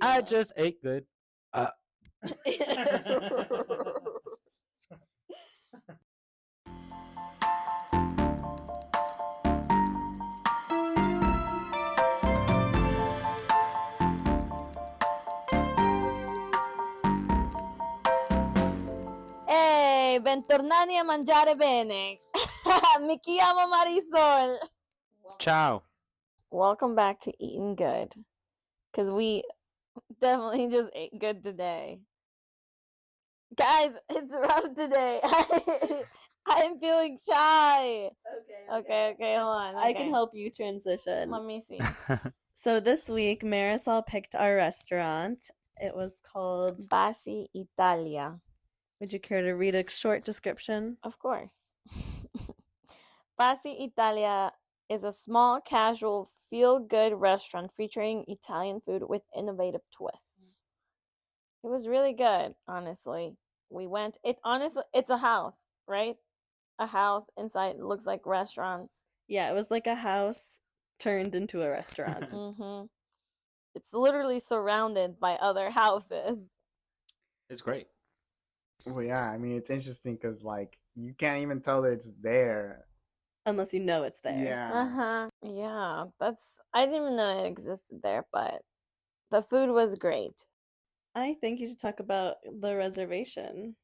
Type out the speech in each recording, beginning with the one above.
I just ate good. Ehi, bentornati a mangiare bene. Mi chiamo Marisol. Ciao. Welcome back to Eating Good. Because we definitely just ate good today. Guys, it's rough today. I'm feeling shy. Okay, hold on. I can help you transition. Let me see. So this week, Marisol picked our restaurant. It was called Basi Italia. Would you care to read a short description? Of course. Basi Italia is a small, casual, feel-good restaurant featuring Italian food with innovative twists. It was really good, honestly. We went. It's a house, right? A house inside looks like restaurant. Yeah, it was like a house turned into a restaurant. Mm-hmm. It's literally surrounded by other houses. It's great. Well, yeah, I mean, it's interesting because, like, you can't even tell that it's there. Unless you know it's there. Yeah. Yeah, I didn't even know it existed there, but the food was great. I think you should talk about the reservation.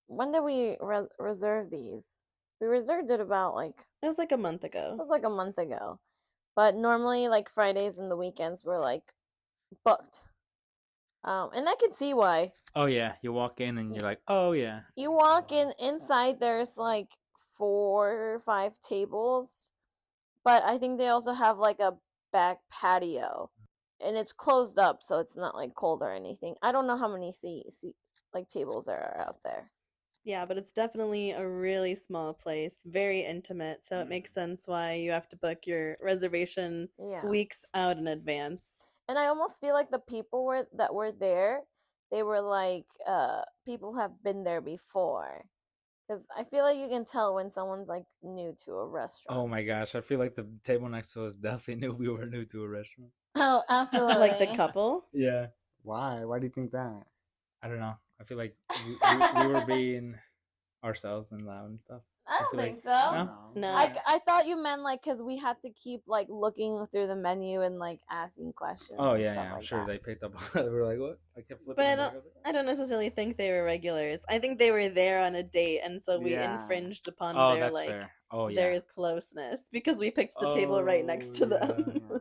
When did we reserve these? We reserved it about It was like a month ago. It was like a month ago. But normally, like, Fridays and the weekends were, like, booked. And I can see why. Oh yeah, you walk in and you're like, oh yeah. You walk inside, there's like 4 or 5 tables, but I think they also have like a back patio, and it's closed up, so it's not like cold or anything. I don't know how many like tables there are out there. Yeah, but it's definitely a really small place, very intimate, so it makes sense why you have to book your reservation weeks out in advance. And I almost feel like the people that were there, they were like people have been there before. Because I feel like you can tell when someone's like new to a restaurant. Oh my gosh, I feel like the table next to us definitely knew we were new to a restaurant. Oh, absolutely. Like the couple? Yeah. Why? Why do you think that? I don't know. I feel like we were being ourselves and loud and stuff. I don't think so. No. I thought you meant like because we had to keep like looking through the menu and like asking questions. Oh yeah, I'm like sure that. they picked up. They were like, "What?" I kept flipping. But I don't necessarily think they were regulars. I think they were there on a date, and so we infringed upon their that's fair. Oh yeah, their closeness because we picked the table right next to them. Yeah.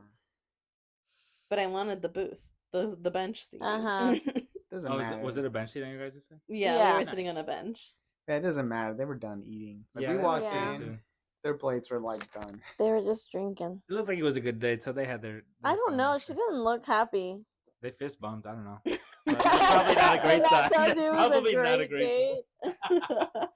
But I wanted the booth, the bench seat. Doesn't matter. Was it a bench seat on your guys' side? Yeah, we were sitting on a bench. Yeah, it doesn't matter. They were done eating. Like, Yeah, we walked Yeah. in, their plates were like done. They were just drinking. It looked like it was a good date, so they had their I don't fun, know. I'm She sure. didn't look happy. They fist bumped. I don't know. But that's probably not a great And that sign. tells That's you it was probably not a great great sign. date.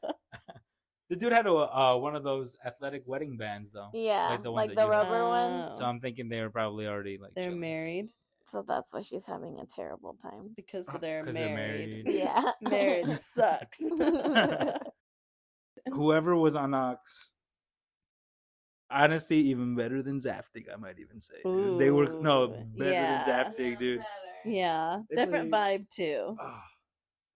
The dude had one of those athletic wedding bands though. Yeah, Like the ones like that the you have. rubber ones. So I'm thinking they were probably already like They're chilling. married So that's why she's having a terrible time. because they're 'Cause married. they're married. Yeah. Marriage sucks. Whoever was on Ox, honestly, even better than Zaftig, I might even say. Dude. They were better yeah. than Zaftig, dude. Yeah, They different played- vibe too. Oh,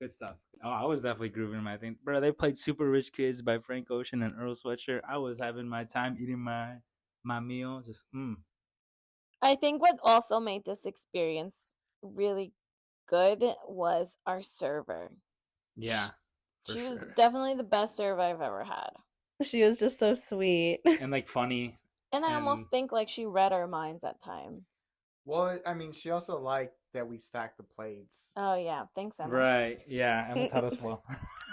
good stuff. Oh, I was definitely grooving my thing, bro. They played "Super Rich Kids" by Frank Ocean and Earl Sweatshirt. I was having my time eating my meal, just I think what also made this experience really good was our server. yeah. for She was sure. definitely the best server I've ever had. She was just so sweet. And like funny. And I almost And- think like she read our minds at times. Well, I mean, she also liked that we stacked the plates. Oh yeah, thanks Emma. Right. Yeah. Emma taught us well.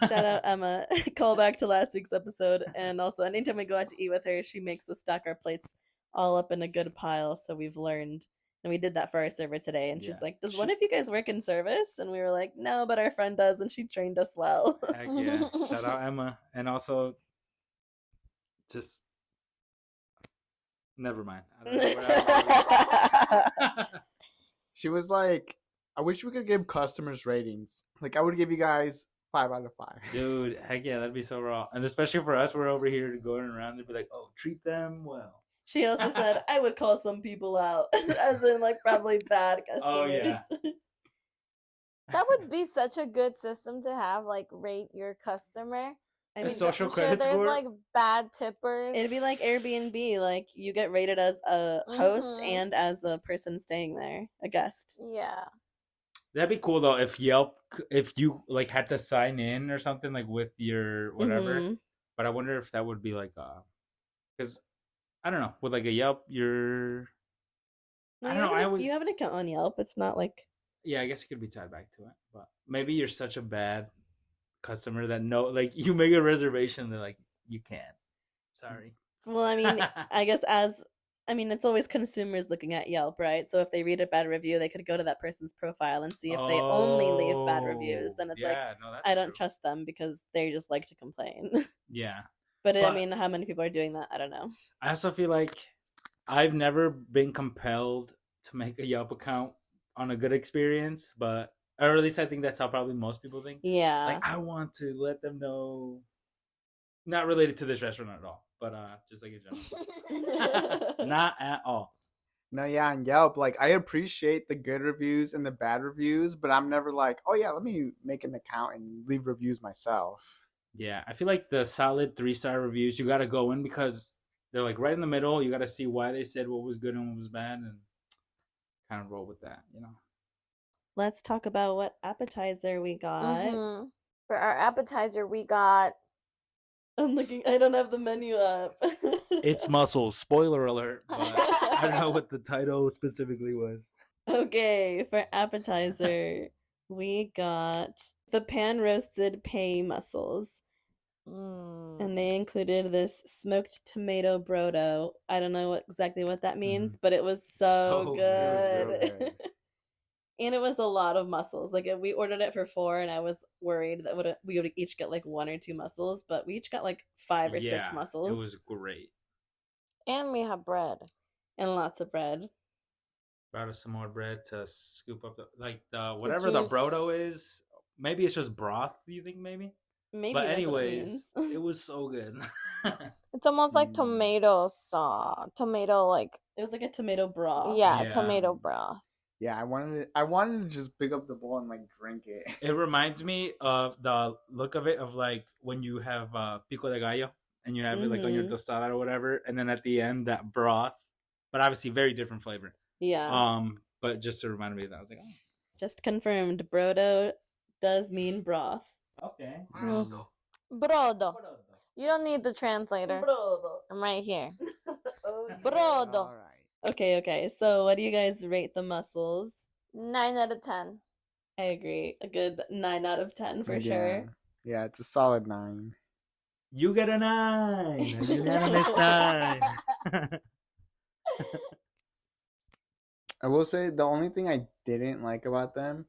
Shout out Emma. Call back to last week's episode. And also, anytime we go out to eat with her, she makes us stack our plates all up in a good pile. So we've learned. And we did that for our server today. And she's Yeah. like, does one of you guys work in service? And we were like, no, but our friend does. And she trained us well. Heck yeah. Shout out Emma. And also, just never mind. I don't know where I was. She was like, I wish we could give customers ratings. Like, I would give you guys 5 out of 5. Dude, heck yeah, that'd be so raw. And especially for us, we're over here going around and be like, oh, treat them well. She also said, I would call some people out. As in, like, probably bad customers. Oh, yeah. That would be such a good system to have, like rate your customer. I A mean, social I'm sure credit there's score. like bad tippers. it'd be like Airbnb. Like you get rated as a host Mhm. and as a person staying there, a guest. Yeah. That'd be cool though if Yelp, if you like had to sign in or something like with your whatever. Mhm. But I wonder if that would be like because I don't know with like a Yelp, you're No, I you don't know. have I an, was you have an account on Yelp. It's not like yeah. I guess it could be tied back to it, but maybe you're such a bad customer that no, like you make a reservation, they're like you can't. Sorry. well, I mean, I mean, it's always consumers looking at Yelp, right? So if they read a bad review, they could go to that person's profile and see if they only leave bad reviews. Then it's like, yeah, no, that's I don't true. trust them because they just like to complain. Yeah, But I But- mean, how many people are doing that? I don't know. I also feel like I've never been compelled to make a Yelp account on a good experience, but or at least I think that's how probably most people think. Yeah. Like I want to let them know, not related to this restaurant at all, but just like in general, not at all. No, yeah, on Yelp, like I appreciate the good reviews and the bad reviews, but I'm never like, oh yeah, let me make an account and leave reviews myself. Yeah, I feel like the solid 3-star reviews you got to go in because they're like right in the middle. You got to see why they said what was good and what was bad, and kind of roll with that, you know. Let's talk about what appetizer we got. Mhm. For our appetizer, we got I'm looking. I don't have the menu up. It's mussels. Spoiler alert. But I don't know what the title specifically was. Okay, for appetizer, we got the pan roasted pay mussels. And they included this smoked tomato brodo. I don't know exactly what that means, but it was so So good. good. It was real good. And it was a lot of mussels. Like we ordered it for 4, and I was worried that we would each get like 1 or 2 mussels, but we each got like 5 or 6 mussels. It was great. and we have bread. And lots of bread. Brought us some more bread to scoop up the whatever the juice. brodo is. Maybe it's just broth. Do you think maybe? Maybe But that's what it anyways, means. it was so good. It's almost like Mm. tomato sauce. Tomato like It was like a tomato broth. yeah, Yeah. tomato broth. Yeah, I wanted to just pick up the bowl and like drink it. It reminds me of the look of it of like when you have pico de gallo and you have it like on your Mhm. tostada or whatever, and then at the end that broth, but obviously very different flavor. Yeah. But just to remind me of that, I was like, Just confirmed. Brodo does mean broth. okay. Mm. Brodo. You don't need the translator. Brodo. I'm right here. Okay. Brodo. All right. Okay. So, what do you guys rate the mussels? 9 out of 10. I agree. A good 9 out of 10 for Yeah. sure. Yeah, it's a solid 9. You get a 9, a unanimous 9. I will say the only thing I didn't like about them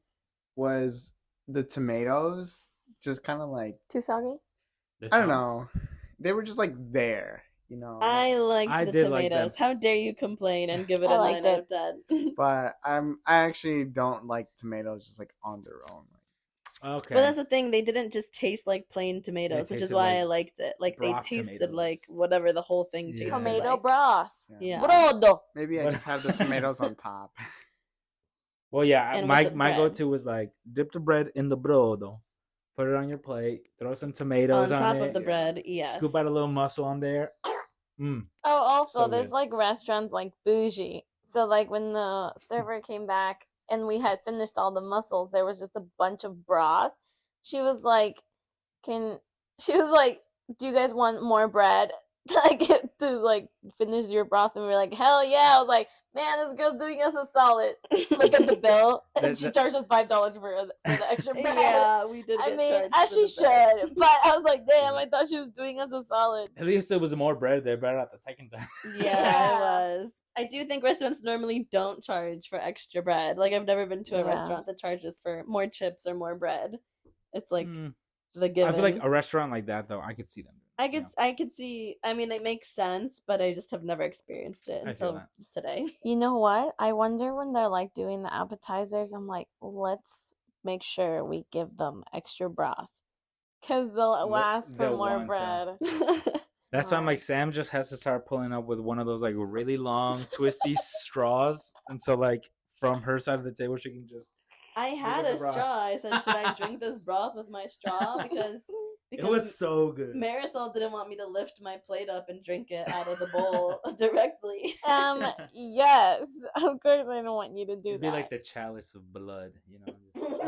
was the tomatoes. Just kind of like, Too soggy? I don't know. They were just like there, you know. I liked I the did like tomatoes. them. How dare you complain and give it I a 9 liked out it. of 10? But I actually don't like tomatoes just like on their own. Okay. Well, that's the thing. They didn't just taste like plain tomatoes, which is tasted why like I liked it. Like they broth tasted tomatoes. like whatever the whole thing Yeah. tasted Tomato like. broth. Yeah. Brodo. Maybe I But- just have the tomatoes on top. Well, yeah, And my with the my bread. go-to was like dip the bread in the brodo, put it on your plate, throw some tomatoes On top it, of the bread, yes. scoop out a little mussel on there. Oh, also, So there's good. like restaurants like bougie. So like when the server came back and we had finished all the mussels, there was just a bunch of broth. She was like, "Do you guys want more bread to like finish your broth?" And we were like, "Hell yeah!" I was like, "Man, this girl's doing us a solid." Look at the bill, and That- she that- charged us $5 for the extra bread. Yeah, we did. I get mean, charged as for she the bread. should, but I was like, "Damn, I thought she was doing us a solid." At least it was more bread. They brought it out the second time. Yeah, Yeah. it was. I do think restaurants normally don't charge for extra bread. Like I've never been to a Yeah. restaurant that charges for more chips or more bread. It's like Mm. the given. I feel like a restaurant like that though, I could see them. you know? I could see. I mean, it makes sense, but I just have never experienced it I feel until that. today. You know what? I wonder when they're like doing the appetizers, I'm like, let's make sure we give them extra broth. Because they'll ask for they'll more want bread. That's why I'm like Smart. Sam just has to start pulling up with one of those like really long twisty straws, and so like from her side of the table she can just I had Look at a the broth. straw. I said, should I drink this broth with my straw? Because It was so good. Marisol didn't want me to lift my plate up and drink it out of the bowl directly. Yes, of course I don't want you to do It'd that. be like the chalice of blood, you know,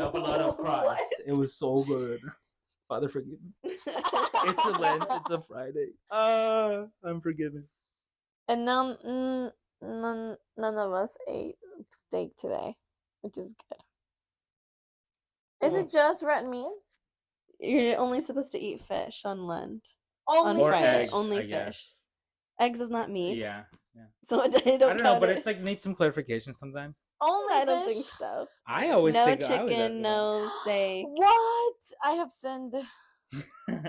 the blood of Christ. What? It was so good. Father, forgive me. It's a Lent. It's a Friday. I'm forgiven. And none of us ate steak today, which is good. Is it just red meat? You're only supposed to eat fish on Lent. Only on Friday. eggs, Only I fish. guess. Eggs is not meat. Yeah. So I I don't know, count but it. it's like needs some clarification sometimes. Only I don't fish? think so. I always No think I always ask chicken, no about steak. What? I have sinned. it.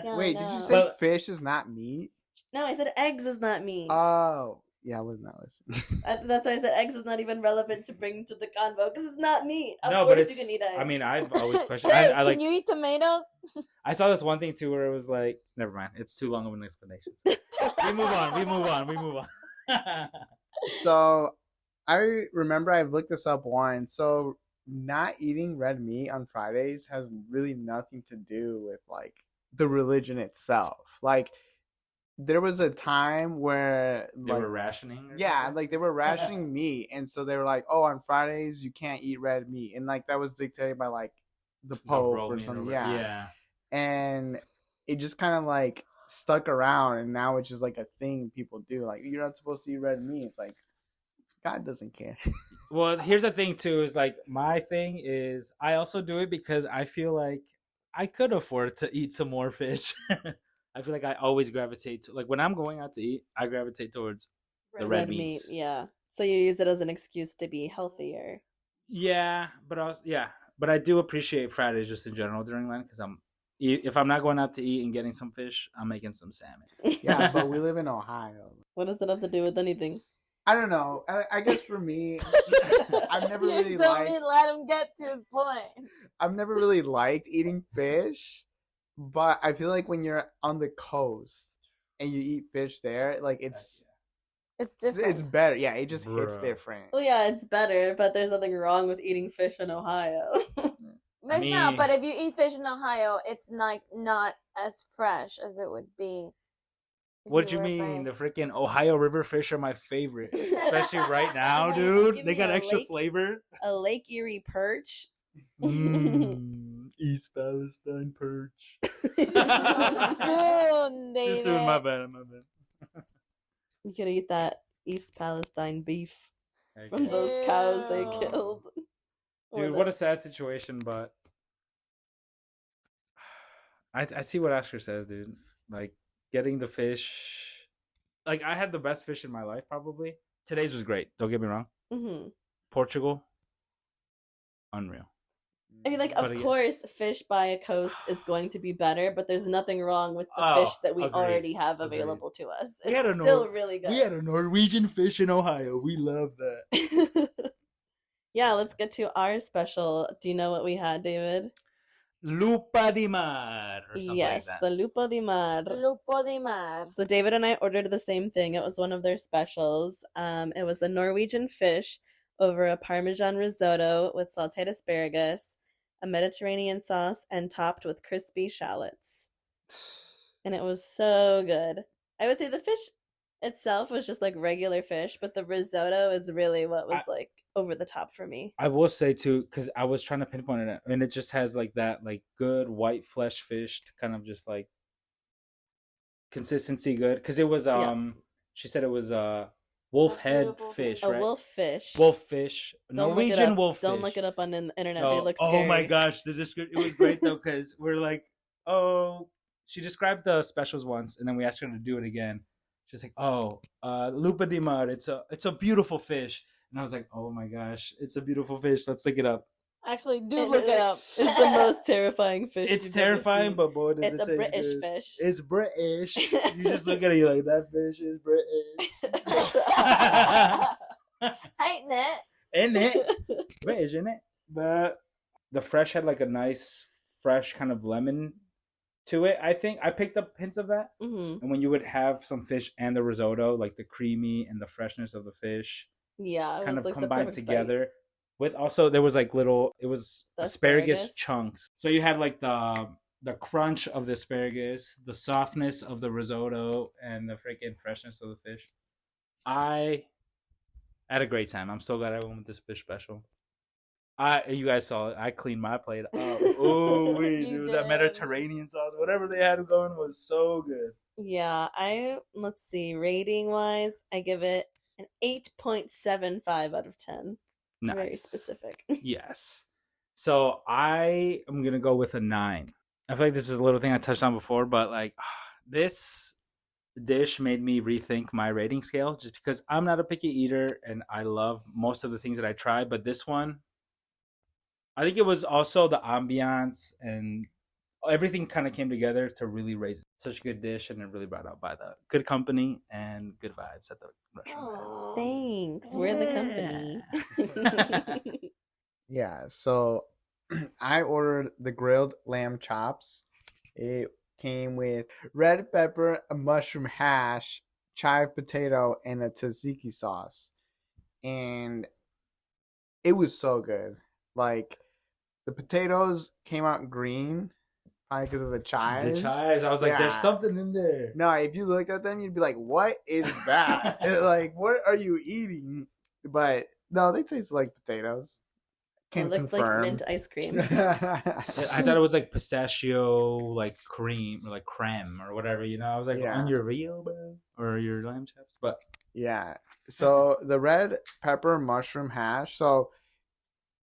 Yeah, Wait, no. did you say Well- fish is not meat? No, I said eggs is not meat. Oh, yeah, I was not listening. That's why I said eggs is not even relevant to bring to the convo because it's not meat. Of No, course but it's. you can eat eggs. I mean, I've always questioned. Hey, I like. can you eat tomatoes? I saw this one thing too where it was like, never mind. It's too long of an explanation. We move on. So, I remember I've looked this up once. So, not eating red meat on Fridays has really nothing to do with like the religion itself. Like, there was a time where They like, were rationing. or yeah, something? like they were rationing meat, and so they were like, "Oh, on Fridays you can't eat red meat," and like that was dictated by like the The Pope or Roman something. whatever. Yeah, and it just kind of like stuck around, and now it's just like a thing people do. Like, you're not supposed to eat red meat. It's like God doesn't care. Well, here's the thing too. Is like my thing is I also do it because I feel like I could afford to eat some more fish. I feel like I always gravitate to like when I'm going out to eat, I gravitate towards the red meat. meats. Yeah. So you use it as an excuse to be healthier. Yeah, but I do appreciate Fridays just in general during Lent because if I'm not going out to eat and getting some fish, I'm making some salmon. Yeah, but we live in Ohio. What does it have to do with anything? I don't know. I guess for me, I've never You're really so liked. mean, let him get to his point. I've never really liked eating fish, but I feel like when you're on the coast and you eat fish there, like it's different. it's better. Yeah, it just hits Bruh. different. Well, yeah, it's better, but there's nothing wrong with eating fish in Ohio. There's mean- not, but if you eat fish in Ohio, it's like not as fresh as it would be. if What you were mean? The fresh. freaking Ohio River fish are my favorite, especially right now, Give dude. me They got a extra lake- flavor. A Lake Erie perch. East Palestine perch. Soon, David. Too soon, my bad. You could eat that East Palestine beef from Okay. those cows they Ew. killed. Or Dude, the- what a sad situation, but I see what Oscar says, dude. Like getting the fish, like I had the best fish in my life probably. Today's was great. Don't get me wrong. Mhm. Portugal, unreal. I mean, like, But of again- course, fish by a coast is going to be better, but there's nothing wrong with the Oh, fish that we agreed, already have agreed. available to us. We had It's a still Nor- really good. We had a Norwegian fish in Ohio. We love that. Yeah, let's get to our special. Do you know what we had, David? Lupa di mar or something Yes, like the that. lupo di mar. Lupo di mar. So David and I ordered the same thing. It was one of their specials. It was a Norwegian fish over a Parmesan risotto with sautéed asparagus, a Mediterranean sauce, and topped with crispy shallots. And it was so good. I would say the fish itself was just like regular fish, but the risotto is really what was like over the top for me. I will say too, because I was trying to pinpoint it, and it just has like that, like good white flesh fish, kind of just like consistency good. Because it was she said it was wolf head beautiful fish, fish. A right? wolf fish. Wolf fish, Don't look it Norwegian up. wolf. Don't fish. look it up on the internet. No. They look Oh scary. my gosh, the description, it was great though, because we're like, oh, she described the specials once, and then we asked her to do it again. She's like, oh, lupa di mar, it's a beautiful fish. And I was like, oh my gosh, it's a beautiful fish. Let's look it up. Actually, do look it up. It's the most terrifying fish. It's you've ever terrifying, seen. but boy, does It's it a taste British good. fish. It's British. You just look at it, you're like, that fish is British. Ain't it? Isn't it? British, isn't it? But the fresh had like a nice, fresh kind of lemon to it. I think I picked up hints of that. hmm And when you would have some fish and the risotto, like the creamy and the freshness of the fish Yeah, it kind was of like the combined perfect bite. together With also there was like little, it was asparagus Asparagus? chunks. So you had like the crunch of the asparagus, the softness of the risotto, and the freaking freshness of the fish. I had a great time. I'm so glad I went with this fish special. You guys saw it. I cleaned my plate up. Oh wait, You dude, that did. Mediterranean sauce, whatever they had going, was so good. Yeah, let's see, rating wise, I give it an 8.75 out of 10. Nice. Very specific. Yes. So I am gonna go with a 9. I feel like this is a little thing I touched on before, but like this dish made me rethink my rating scale just because I'm not a picky eater and I love most of the things that I try, but this one, I think it was also the ambiance and everything kind of came together to really raise it. Such a good dish, and it really brought out by the good company and good vibes at the restaurant. Aw. Thanks. We're the company. Yeah, so I ordered the grilled lamb chops. It came with red pepper, a mushroom hash, chive potato, and a tzatziki sauce. And it was so good. Like, the potatoes came out green, probably because of the chives. The chives, I was like, there's Yeah. something in there. No, if you looked at them, you'd be like, what is that? Like, what are you eating? But no, they taste like potatoes. It Can looked like confirm. mint ice cream. I thought it was like pistachio, like cream, or like creme, or whatever. You know, I was like, Yeah. on your Rio, bro, or your lamb chops. But Yeah. So the red pepper mushroom hash. So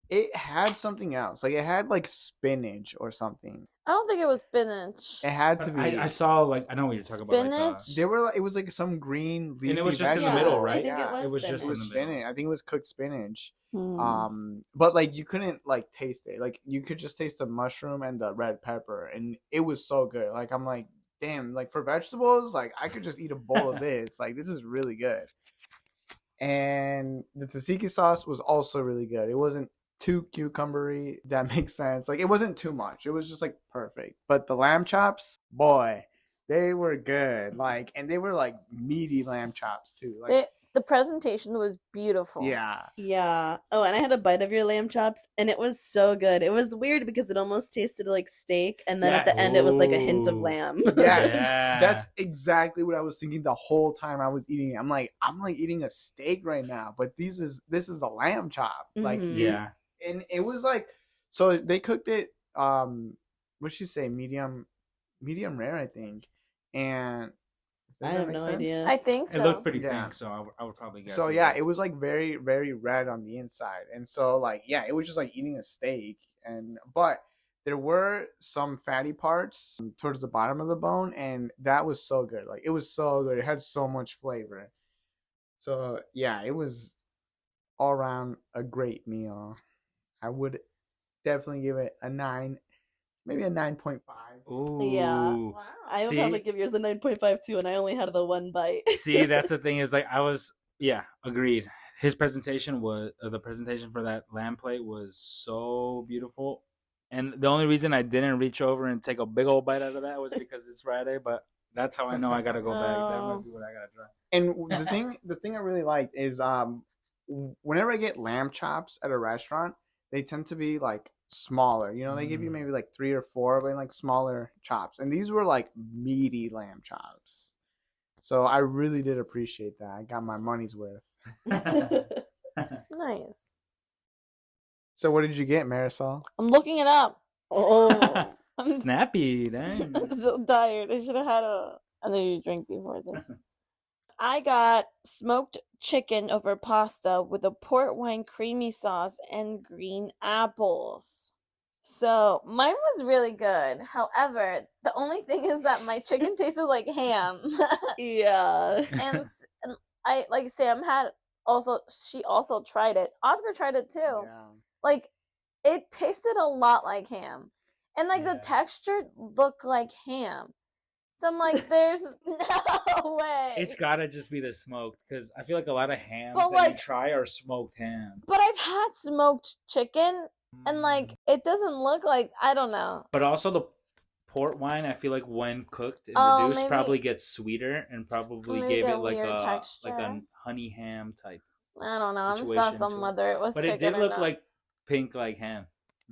it had something else. Like it had like spinach or something. I don't think it was spinach. It had to be. I saw like I know what you're talking about. Like, Spinach? They were like, it was like some green leafy and it was just in the Yeah, middle, I right? think it was It was spinach. just It was in the middle. spinach. I think it was cooked spinach. Hmm. But like you couldn't like taste it. Like you could just taste the mushroom and the red pepper, and it was so good. Like I'm like, damn. Like for vegetables, like I could just eat a bowl of this. Like this is really good. And the tzatziki sauce was also really good. It wasn't too cucumbery. That makes sense. Like it wasn't too much. It was just like perfect. But the lamb chops, boy, they were good. Like, and they were like meaty lamb chops too. Like, The presentation was beautiful. yeah. Yeah. Oh, and I had a bite of your lamb chops, and it was so good. It was weird because it almost tasted like steak, and then at the Yes. end, it was like a hint of Ooh. lamb. Yeah, Yeah. that's exactly what I was thinking the whole time I was eating it. I'm like eating a steak right now, but this is a lamb chop. Like, Mhm. Yeah. and it was like, so they cooked it. What'd she say? Medium rare, I think. And does I that have make no sense? idea. I think so. It looked pretty Yeah. pink, so I would probably guess. So yeah, it was like very, very red on the inside, and so like yeah, it was just like eating a steak, but there were some fatty parts towards the bottom of the bone, and that was so good. Like it was so good. It had so much flavor. So yeah, it was all around a great meal. I would definitely give it a 9, maybe a 9.5. Ooh. Yeah. Wow. I would See? probably give yours a 9.5 too, and I only had the one bite. See, that's the thing is like agreed. His presentation was the presentation for that lamb plate was so beautiful, and the only reason I didn't reach over and take a big old bite out of that was because it's Friday. But that's how I know I gotta go back. That Oh. might be what I gotta try. And the thing I really liked is whenever I get lamb chops at a restaurant, they tend to be like smaller. You know, they give you maybe like 3 or 4, but like smaller chops. And these were like meaty lamb chops. So I really did appreciate that. I got my money's worth. Nice. So what did you get, Marisol? I'm looking it up. Oh. I'm, Snappy, dang. I'm so tired. I should have had another drink before this. I got smoked chicken over pasta with a port wine creamy sauce and green apples. So mine was really good. However, the only thing is that my chicken tasted like ham. Yeah. and I like Sam had she also tried it. Oscar tried it too. Yeah. Like it tasted a lot like ham. And like Yeah. the texture looked like ham. So I'm like, there's no way. It's gotta just be the smoked because I feel like a lot of hams But, that you like- try are smoked ham. But I've had smoked chicken and like it doesn't look like, I don't know. But also the port wine, I feel like when cooked and Oh, reduced, maybe- probably gets sweeter and probably Maybe gave a it like weird a texture. honey ham type. I don't know. I saw situation some to it. whether it was But chicken it did or look not. like pink like ham.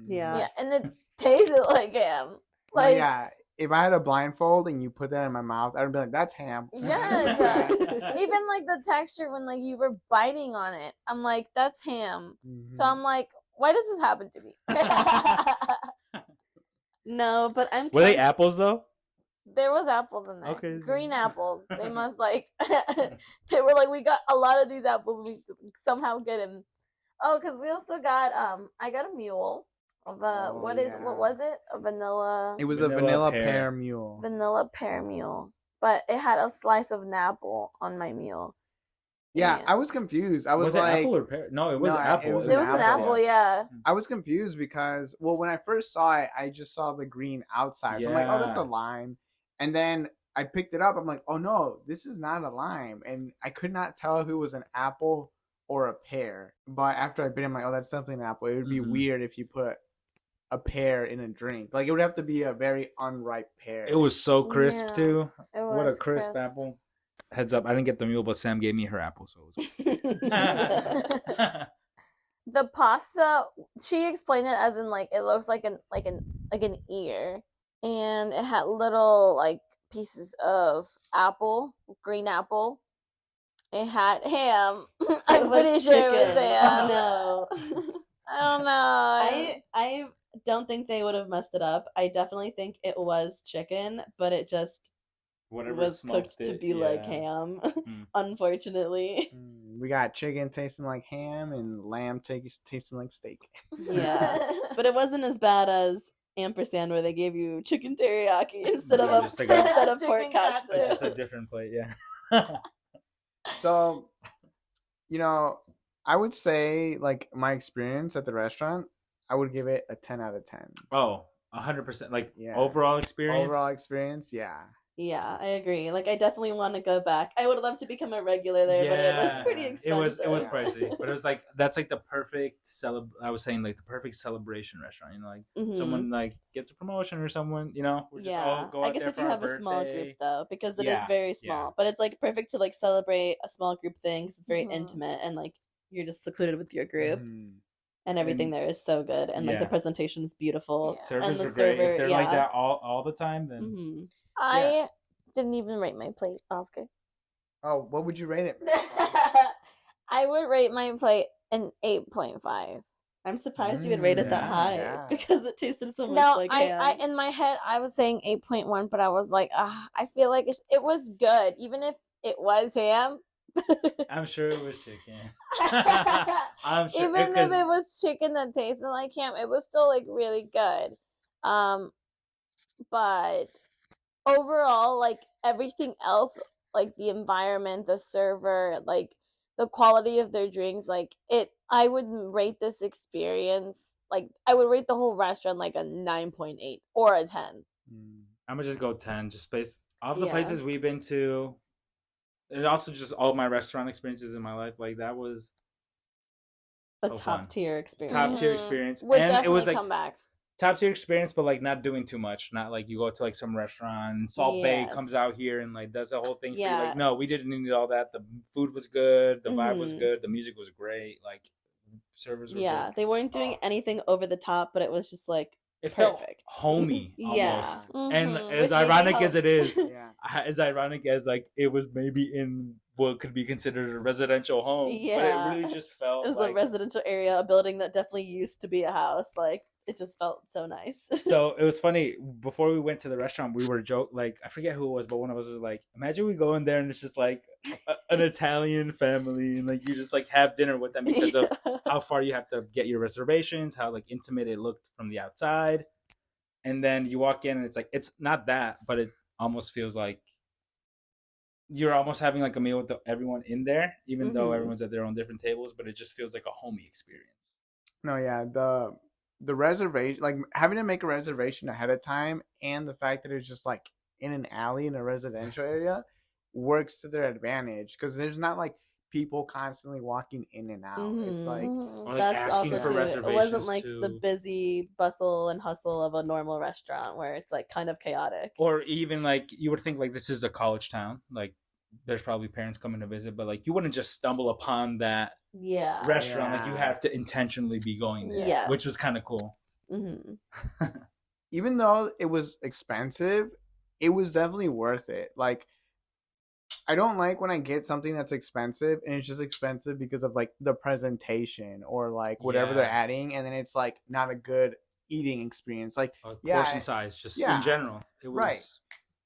Yeah. Yeah, and it tasted like ham. No, Like, yeah, if I had a blindfold and you put that in my mouth, I'd be like, "That's ham." yes. Even like the texture when like you were biting on it, I'm like, that's ham. So I'm like, why does this happen to me? No, but Were they apples though? There was apples in there. Okay. Green apples. They must like they were like, we got a lot of these apples, we somehow get them. Oh, because we also got I got a mule of what was it? A vanilla. It was a vanilla pear mule. Vanilla pear mule, but it had a slice of an apple on my mule. Yeah, I was confused. I was like, it apple or pear? No, it was apple. It was an apple, yeah. I was confused because, well, when I first saw it, I just saw the green outside. So I'm like, oh, that's a lime. And then I picked it up. I'm like, oh no, this is not a lime. And I could not tell if it was an apple or a pear. But after I bit it, I'm like, oh, that's definitely an apple. It would be weird if you put a pear in a drink. Like, it would have to be a very unripe pear. It was so crisp too. What a crisp apple. Heads up, I didn't get the mule, but Sam gave me her apple, so it was The pasta, she explained it as in like it looks like an ear, and it had little like pieces of apple, green apple. It had ham. I'm pretty sure it was ham. No. I don't know. I don't think they would have messed it up. I definitely think it was chicken, but it just was cooked to be like ham, unfortunately. We got chicken tasting like ham and lamb tasting like steak. Yeah, but it wasn't as bad as ampersand where they gave you chicken teriyaki instead of pork katsu. It's just a different plate, yeah. So, I would say, like, my experience at the restaurant, I would give it a 10 out of 10. Oh, 100%. Like, overall experience? Overall experience, yeah. Yeah, I agree. Like, I definitely want to go back. I would love to become a regular there, but it was pretty expensive. It was pricey, but it was like that's like the perfect I was saying like the perfect celebration restaurant. Like someone like gets a promotion or someone, we're just all go out I guess there if for you our have birthday. a small group though, because it is very small, but it's like perfect to like celebrate a small group thing. 'Cause it's very intimate and like you're just secluded with your group. And everything there is so good, and like the presentation is beautiful. Servers and the are great. If they're like yeah. that all the time, then I didn't even rate my plate, Oscar. Oh, what would you rate it? I would rate my plate an 8.5. I'm surprised you would rate it that high because it tasted so much like ham. I in my head I was saying 8.1, but I was like, I feel like it was good, even if it was ham. I'm sure it was chicken. I'm sure even if it was chicken that tasted like ham, it was still like really good. But overall, like everything else, like the environment, the server, like the quality of their drinks, like I would rate this experience, like I would rate the whole restaurant like a 9.8 or a 10. I'm gonna just go 10, just based off the places we've been to. And also just all my restaurant experiences in my life, like that was a top tier experience. Top tier experience. Would and definitely it was like come back. Top tier experience, but like not doing too much. Not like you go to like some restaurant and Salt Bay comes out here and like does the whole thing for you. Like, no, we didn't need all that. The food was good, the vibe was good, the music was great, like servers were good. They weren't doing anything over the top, but it was just like it perfect. Felt homey almost. And as Which ironic as it is, as ironic as like it was maybe in what could be considered a residential home, but it really just felt it was like a residential area, a building that definitely used to be a house. Like it just felt so nice. So it was funny. Before we went to the restaurant, we were like I forget who it was, but one of us was like, imagine we go in there and it's just like an Italian family, and like you just like have dinner with them because of how far you have to get your reservations, how like intimate it looked from the outside, and then you walk in and it's like it's not that, but it almost feels like you're almost having like a meal with everyone in there, even though everyone's at their own different tables, but it just feels like a homey experience. No, yeah, the reservation, like having to make a reservation ahead of time, and the fact that it's just like in an alley in a residential area works to their advantage because there's not like people constantly walking in and out. It's like, or like that's asking also for too. reservations. It wasn't like too. the busy bustle and hustle of a normal restaurant where it's like kind of chaotic. Or even like you would think like this is a college town, like there's probably parents coming to visit, but like you wouldn't just stumble upon that Yeah. restaurant. Like you Yeah. have to intentionally be going there, Yes. which was kind of cool. Mm-hmm. Even though it was expensive, it was definitely worth it. Like, I don't like when I get something that's expensive and it's just expensive because of like the presentation or like whatever they're Yeah. adding, and then it's like not a good eating experience. Like, yeah, Portion size, just yeah, in general, it was right.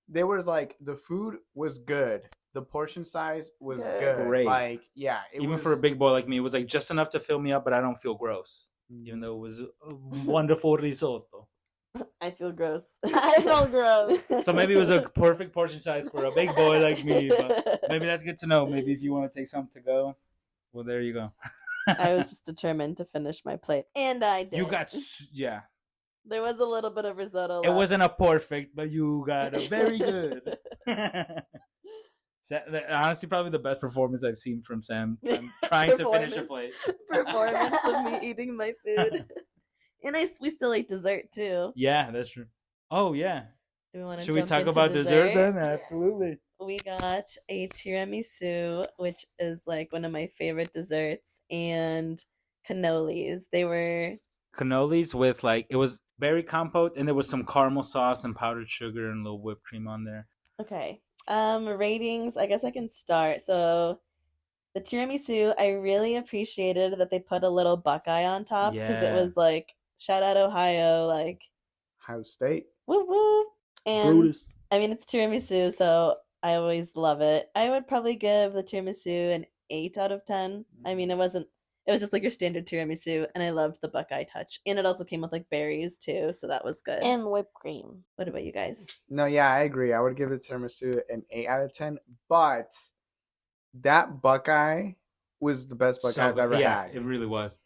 There was like the food was good, the portion size was Good. good. Great. Like, yeah, it even was for a big boy like me, it was like just enough to fill me up, but I don't feel gross, even though it was a wonderful risotto. I feel gross. I felt gross. So maybe it was a perfect portion size for a big boy like me. But maybe that's good to know. Maybe if you want to take something to go, well, there you go. I was just determined to finish my plate, and I did. You got yeah. There was a little bit of risotto. It left. wasn't a perfect, but you got a very good. Honestly, probably the best performance I've seen from Sam. I'm trying to finish a plate. Performance of me eating my food, and we still ate dessert too. Yeah, that's true. Oh yeah. Do we want to? Should we talk about dessert then? Absolutely. We got a tiramisu, which is like one of my favorite desserts, and cannolis. They were Cannolis with like it was berry compote and there was some caramel sauce and powdered sugar and a little whipped cream on there. okay. Ratings. I guess I can start. So the tiramisu, I really appreciated that they put a little Buckeye on top because it Yeah. was like shout out Ohio, like Ohio State. woo woo. And Brutus. I mean it's tiramisu, so I always love it. I would probably give the tiramisu an 8 out of 10. I mean, it was just like your standard tiramisu, and I loved the Buckeye touch. And it also came with like berries too, so that was good. And whipped cream. What about you guys? No, yeah, I agree. I would give the tiramisu an 8 out of 10, but that Buckeye was the best Buckeye I've ever yeah, had. it really was.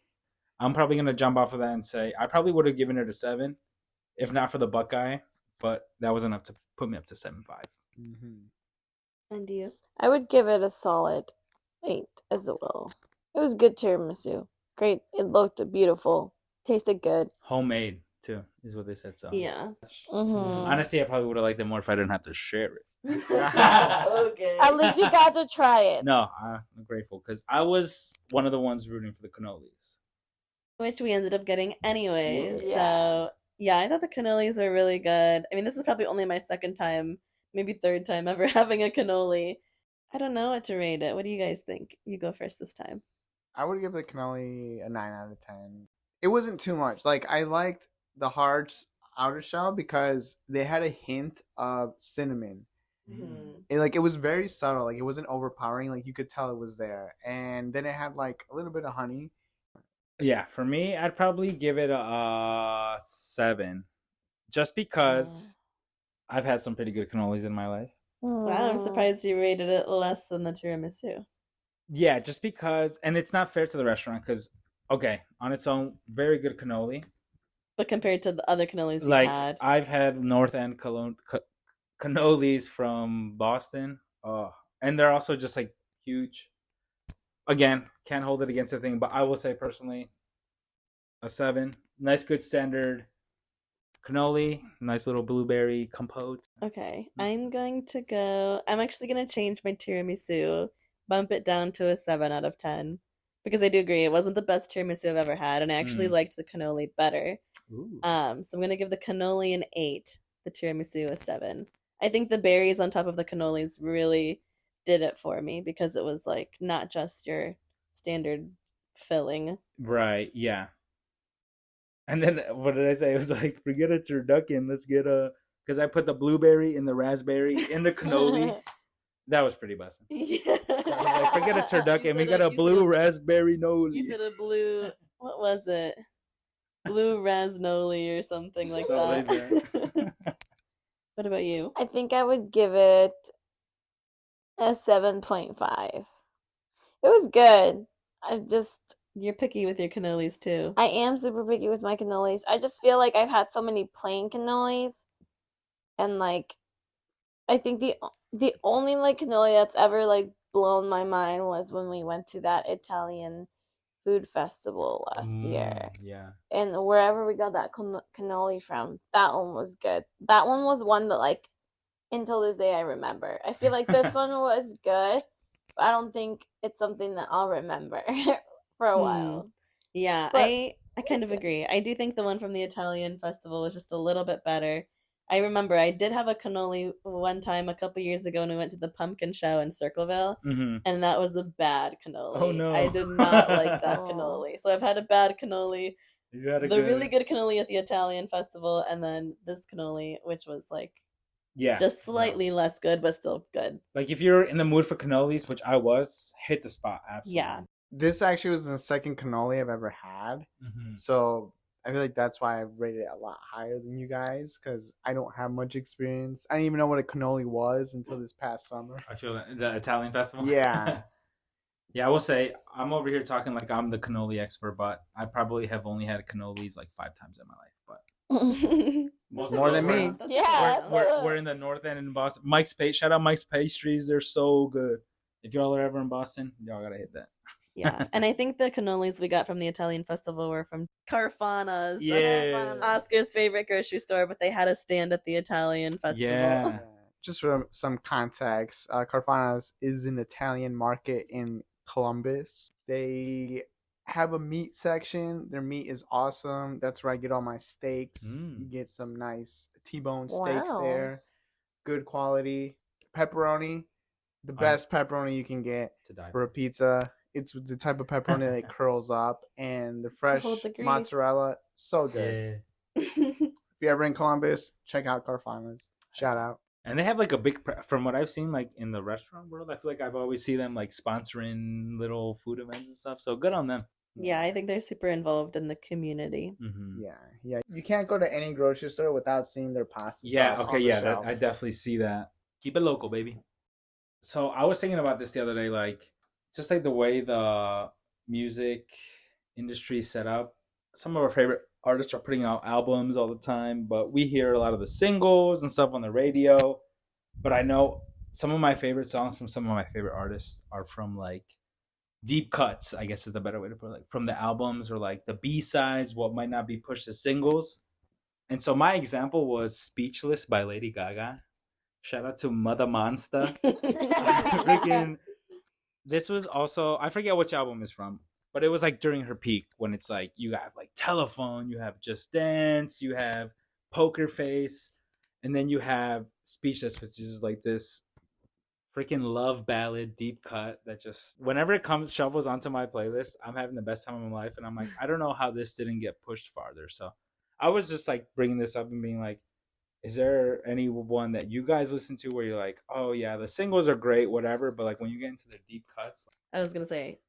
I'm probably gonna jump off of that and say I probably would have given it a 7, if not for the Buckeye, but that was enough to put me up to 7.5. Mm-hmm. And you? I would give it a solid 8 as well. It was good tiramisu. Great. It looked beautiful. Tasted good. Homemade too is what they said. So Yeah. Mm-hmm. honestly, I probably would have liked it more if I didn't have to share it. Okay. At least you got to try it. No, I'm grateful because I was one of the ones rooting for the cannolis. Which we ended up getting anyways. Yeah. So yeah, I thought the cannolis were really good. I mean, this is probably only my second time, maybe third time ever having a cannoli. I don't know what to rate it. What do you guys think? You go first this time. I would give the cannoli a 9 out of 10. It wasn't too much. Like, I liked the hard outer shell because they had a hint of cinnamon. It was very subtle. Like, it wasn't overpowering. Like, you could tell it was there. And then it had like a little bit of honey. Yeah, for me, I'd probably give it a 7, just because I've had some pretty good cannolis in my life. Wow, I'm surprised you rated it less than the tiramisu. Yeah, just because, and it's not fair to the restaurant because, okay, on its own, very good cannoli. But compared to the other cannolis you Like had, I've had North End cannolis from Boston, and they're also just like huge. Again, can't hold it against a thing, but I will say personally, a 7. Nice, good standard cannoli. Nice little blueberry compote. okay, I'm actually going to change my tiramisu, bump it down to a 7 out of 10. Because I do agree, it wasn't the best tiramisu I've ever had, and I actually liked the cannoli better. Ooh. So I'm going to give the cannoli an 8, the tiramisu a 7. I think the berries on top of the cannolis really did it for me because it was like not just your standard filling. Right, yeah. And then what did I say? It was like, forget a turducken. Let's get because I put the blueberry and the raspberry in the cannoli. That was pretty busting. Yeah. So I was like, forget a turducken. We got a blue raspberry noli. You said a blue, what was it? Blue rasnoli or something like that. What about you? I think I would give it a 7.5. It was good. You're picky with your cannolis too. I am super picky with my cannolis. I just feel like I've had so many plain cannolis, and like I think the only like cannoli that's ever like blown my mind was when we went to that Italian food festival last year. Yeah. And wherever we got that cannoli from, that one was good. That one was one that like until this day I remember. I feel like this one was good, but I don't think it's something that I'll remember for a while. Yeah, But I kind of agree. I do think the one from the Italian festival was just a little bit better. I remember I did have a cannoli one time a couple years ago when we went to the pumpkin show in Circleville, and that was a bad cannoli. Oh no. I did not like that Oh. cannoli. So I've had a bad cannoli, You had a the really good cannoli at the Italian festival, and then this cannoli, which was like just slightly less good, but still good. Like if you're in the mood for cannolis, which I was, hit the spot. Absolutely. Yeah. This actually was the second cannoli I've ever had. So I feel like that's why I rated it a lot higher than you guys, because I don't have much experience. I didn't even know what a cannoli was until this past summer. I feel that the Italian festival. Yeah. Yeah, I will say I'm over here talking like I'm the cannoli expert, but I probably have only had cannolis like 5 times in my life. But Most more than me. Yeah, we're in the North End in Boston. Mike's shout out Mike's Pastries. They're so good. If y'all are ever in Boston, y'all gotta hit that. Yeah, and I think the cannolis we got from the Italian festival were from Carfana's. Yeah. Oscar's favorite grocery store, but they had a stand at the Italian festival. Yeah. Just for some context, Carfana's is an Italian market in Columbus. They have a meat section. Their meat is awesome. That's where I get all my steaks. You get some nice T-bone steaks there. Good quality. Pepperoni. The best pepperoni you can get for a pizza. It's the type of pepperoni that curls up, and the fresh mozzarella, so good. Yeah. If you're ever in Columbus, check out Carfana's. Shout out. And they have like a big, from what I've seen, like in the restaurant world, I feel like I've always seen them like sponsoring little food events and stuff. So good on them. Yeah, I think they're super involved in the community. Yeah. You can't go to any grocery store without seeing their pasta sauce. Okay, yeah, I definitely see that. Keep it local, baby. So I was thinking about this the other day, like just like the way the music industry is set up. Some of our favorite artists are putting out albums all the time, but we hear a lot of the singles and stuff on the radio. But I know some of my favorite songs from some of my favorite artists are from like deep cuts, I guess is the better way to put it, like from the albums or like the B-sides, what might not be pushed as singles. And so my example was Speechless by Lady Gaga. Shout out to Mother Monster. Freaking, this was also, I forget which album it's from, but it was like during her peak when it's like you have like Telephone, you have Just Dance, you have Poker Face, and then you have Speechless, which is like this freaking love ballad, deep cut that just, whenever it shovels onto my playlist, I'm having the best time of my life. And I'm like, I don't know how this didn't get pushed farther. So I was just like bringing this up and being like, is there any one that you guys listen to where you're like, oh yeah, the singles are great, whatever, but like when you get into the deep cuts? I was going to say,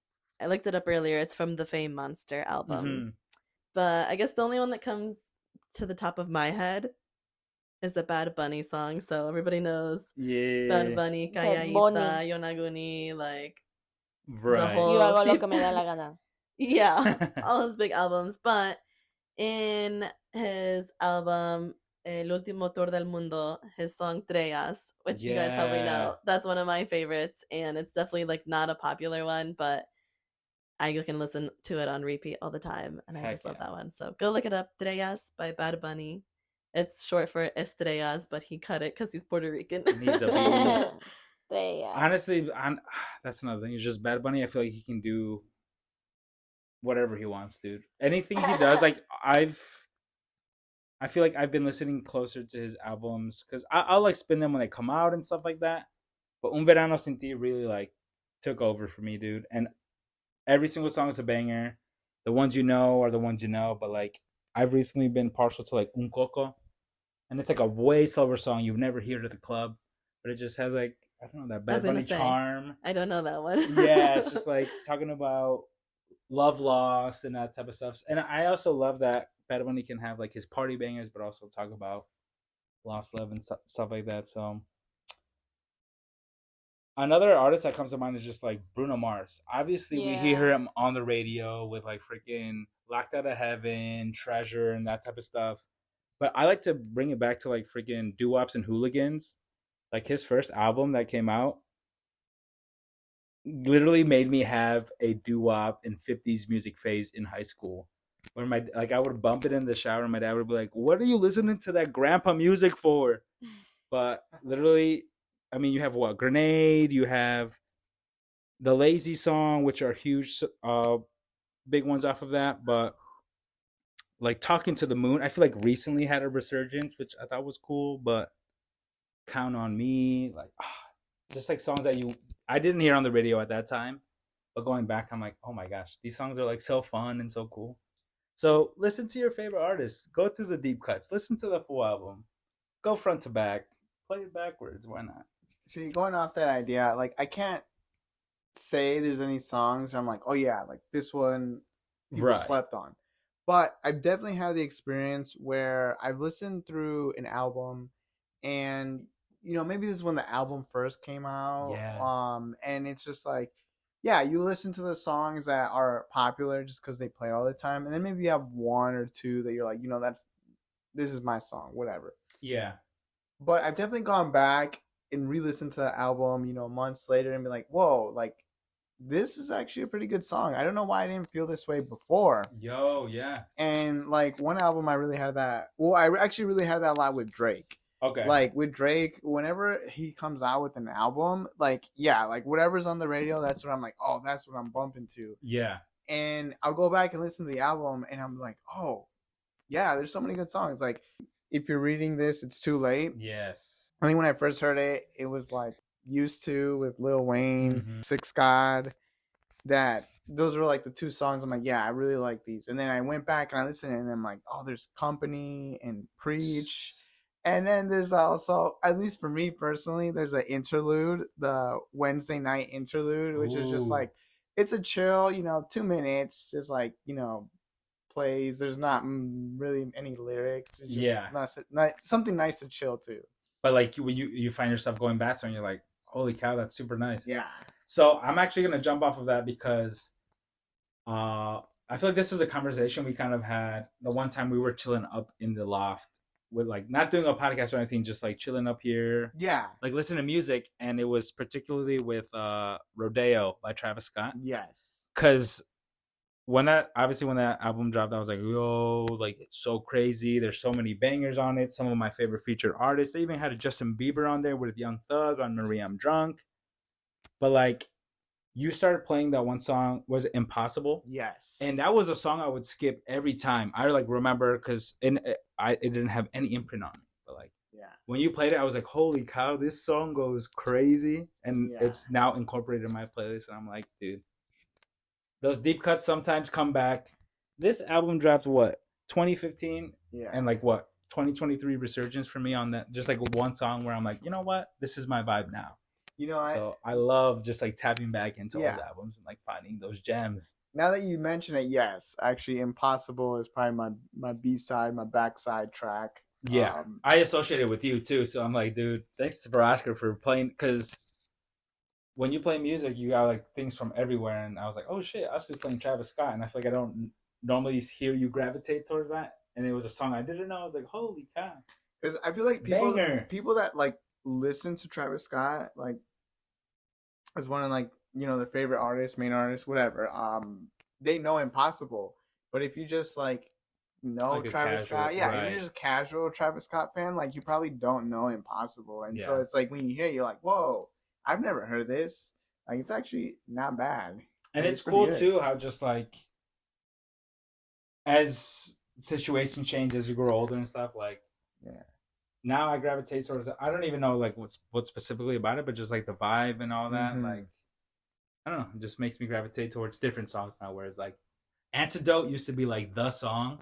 I looked it up earlier. It's from the Fame Monster album. But I guess the only one that comes to the top of my head is the Bad Bunny song. So everybody knows Bad Bunny, Kaya Ita, Yonaguni, like the whole Yo hago lo que me da la gana. Yeah, all his big albums. But in his album El Último Tour del Mundo, his song Trellas, which you guys probably know, that's one of my favorites, and it's definitely like not a popular one, but I can listen to it on repeat all the time, and I just love that one. So go look it up, Trellas by Bad Bunny. It's short for Estrellas, but he cut it because he's Puerto Rican. He's a beast. Honestly, that's another thing. It's just Bad Bunny. I feel like he can do whatever he wants, dude. Anything he does, like I feel like I've been listening closer to his albums because I'll like spin them when they come out and stuff like that. But Un Verano Sin Ti really like took over for me, dude. And every single song is a banger. The ones you know are the ones you know. But like I've recently been partial to like Un Coco, and it's like a way slower song you've never heard at the club, but it just has like, I don't know, that Bad Bunny charm. I don't know that one. Yeah, it's just like talking about love lost and that type of stuff. And I also love that Bad Bunny can have like his party bangers, but also talk about lost love and stuff like that. So another artist that comes to mind is just like Bruno Mars. Obviously, we hear him on the radio with like freaking Locked Out of Heaven, Treasure, and that type of stuff. But I like to bring it back to like freaking Doo-Wops and Hooligans. Like his first album that came out literally made me have a doo-wop and 50s music phase in high school. Where I would bump it in the shower and my dad would be like, what are you listening to that grandpa music for? But literally, I mean, you have what? Grenade, you have the Lazy Song, which are huge, big ones off of that. But like Talking to the Moon, I feel like recently had a resurgence, which I thought was cool. But Count on Me, like just like songs that I didn't hear on the radio at that time, but going back, I'm like, oh my gosh, these songs are like so fun and so cool. So listen to your favorite artists, go through the deep cuts, listen to the full album, go front to back, play it backwards. Why not? See, going off that idea, like I can't say there's any songs I'm like, oh yeah, like this one people Right. slept on. But I've definitely had the experience where I've listened through an album and maybe this is when the album first came out. Yeah. And it's just like, yeah, you listen to the songs that are popular just because they play all the time, and then maybe you have one or two that you're like, this is my song, whatever. Yeah. But I've definitely gone back and re-listened to the album, months later and be like, whoa, like this is actually a pretty good song. I don't know why I didn't feel this way before. Yo, yeah. And like one album I really had that. Well, I actually really had that a lot with Drake. Okay. Like with Drake, whenever he comes out with an album, like yeah, like whatever's on the radio, that's what I'm like, oh, that's what I'm bumping to. Yeah. And I'll go back and listen to the album and I'm like, oh, yeah, there's so many good songs. Like If You're Reading This, It's Too Late. Yes. I think when I first heard it, it was like Used To with Lil Wayne, Six God. Those were like the two songs I'm like, yeah, I really like these. And then I went back and I listened and I'm like, oh, there's Company and Preach. And then there's also, at least for me personally, there's an interlude, the Wednesday night interlude, which is just like, it's a chill, 2 minutes, just like, plays. There's not really any lyrics. It's just something nice to chill to. But like when you find yourself going back to and you're like, holy cow, that's super nice. Yeah. So I'm actually gonna jump off of that because I feel like this was a conversation we kind of had the one time we were chilling up in the loft with like not doing a podcast or anything, just like chilling up here. Yeah. Like listening to music, and it was particularly with Rodeo by Travis Scott. Yes. Because when that album dropped, I was like, yo, like it's so crazy. There's so many bangers on it. Some of my favorite featured artists. They even had a Justin Bieber on there with Young Thug on Marie I'm Drunk. But like you started playing that one song, was it Impossible? Yes. And that was a song I would skip every time. I like remember because it didn't have any imprint on it. But like when you played it, I was like, holy cow, this song goes crazy. And it's now incorporated in my playlist. And I'm like, dude, those deep cuts sometimes come back. This album dropped what, 2015? Yeah. And like what, 2023 resurgence for me on that. Just like one song where I'm like, you know what? This is my vibe now. So I love just like tapping back into old albums and like finding those gems. Now that you mention it, yes, actually, Impossible is probably my B-side, my backside track. Yeah, I associate it with you too. So I'm like, dude, thanks for Oscar for playing, because when you play music, you got like things from everywhere, and I was like, oh shit, Oscar's playing Travis Scott, and I feel like I don't normally hear you gravitate towards that, and it was a song I didn't know. I was like, holy cow! Because I feel like people that like listen to Travis Scott like as one of like their favorite artists, main artists, whatever. They know Impossible, but if you just like know like Travis Scott, if you're just a casual Travis Scott fan, like you probably don't know Impossible, and so it's like when you hear it, you're like, whoa, I've never heard this. Like it's actually not bad, and it's cool too how just like as situations change as you grow older and stuff, like now I gravitate towards it. I don't even know like what specifically about it, but just like the vibe and all that. Like I don't know, it just makes me gravitate towards different songs now. Whereas like Antidote used to be like the song,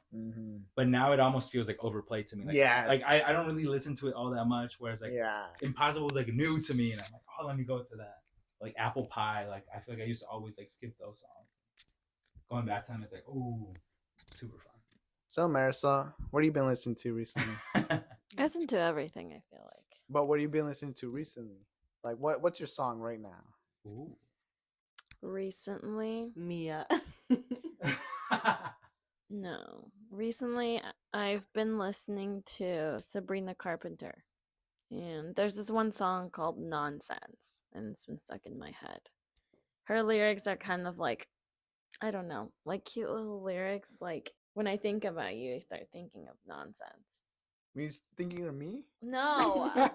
but now it almost feels like overplayed to me. Like, like I don't really listen to it all that much. Whereas like Impossible was like new to me, and I'm like, oh, let me go to that. Like Apple Pie, like I feel like I used to always like skip those songs. Going back to them, it's like, ooh, super fun. So Marisol, what have you been listening to recently? I listen to everything, I feel like. But what have you been listening to recently? Like what's your song right now? Ooh. Recently? Mia. No. Recently, I've been listening to Sabrina Carpenter. And there's this one song called Nonsense, and it's been stuck in my head. Her lyrics are kind of like, I don't know, like cute little lyrics. Like, when I think about you, I start thinking of nonsense. Means thinking of me? No. Oh,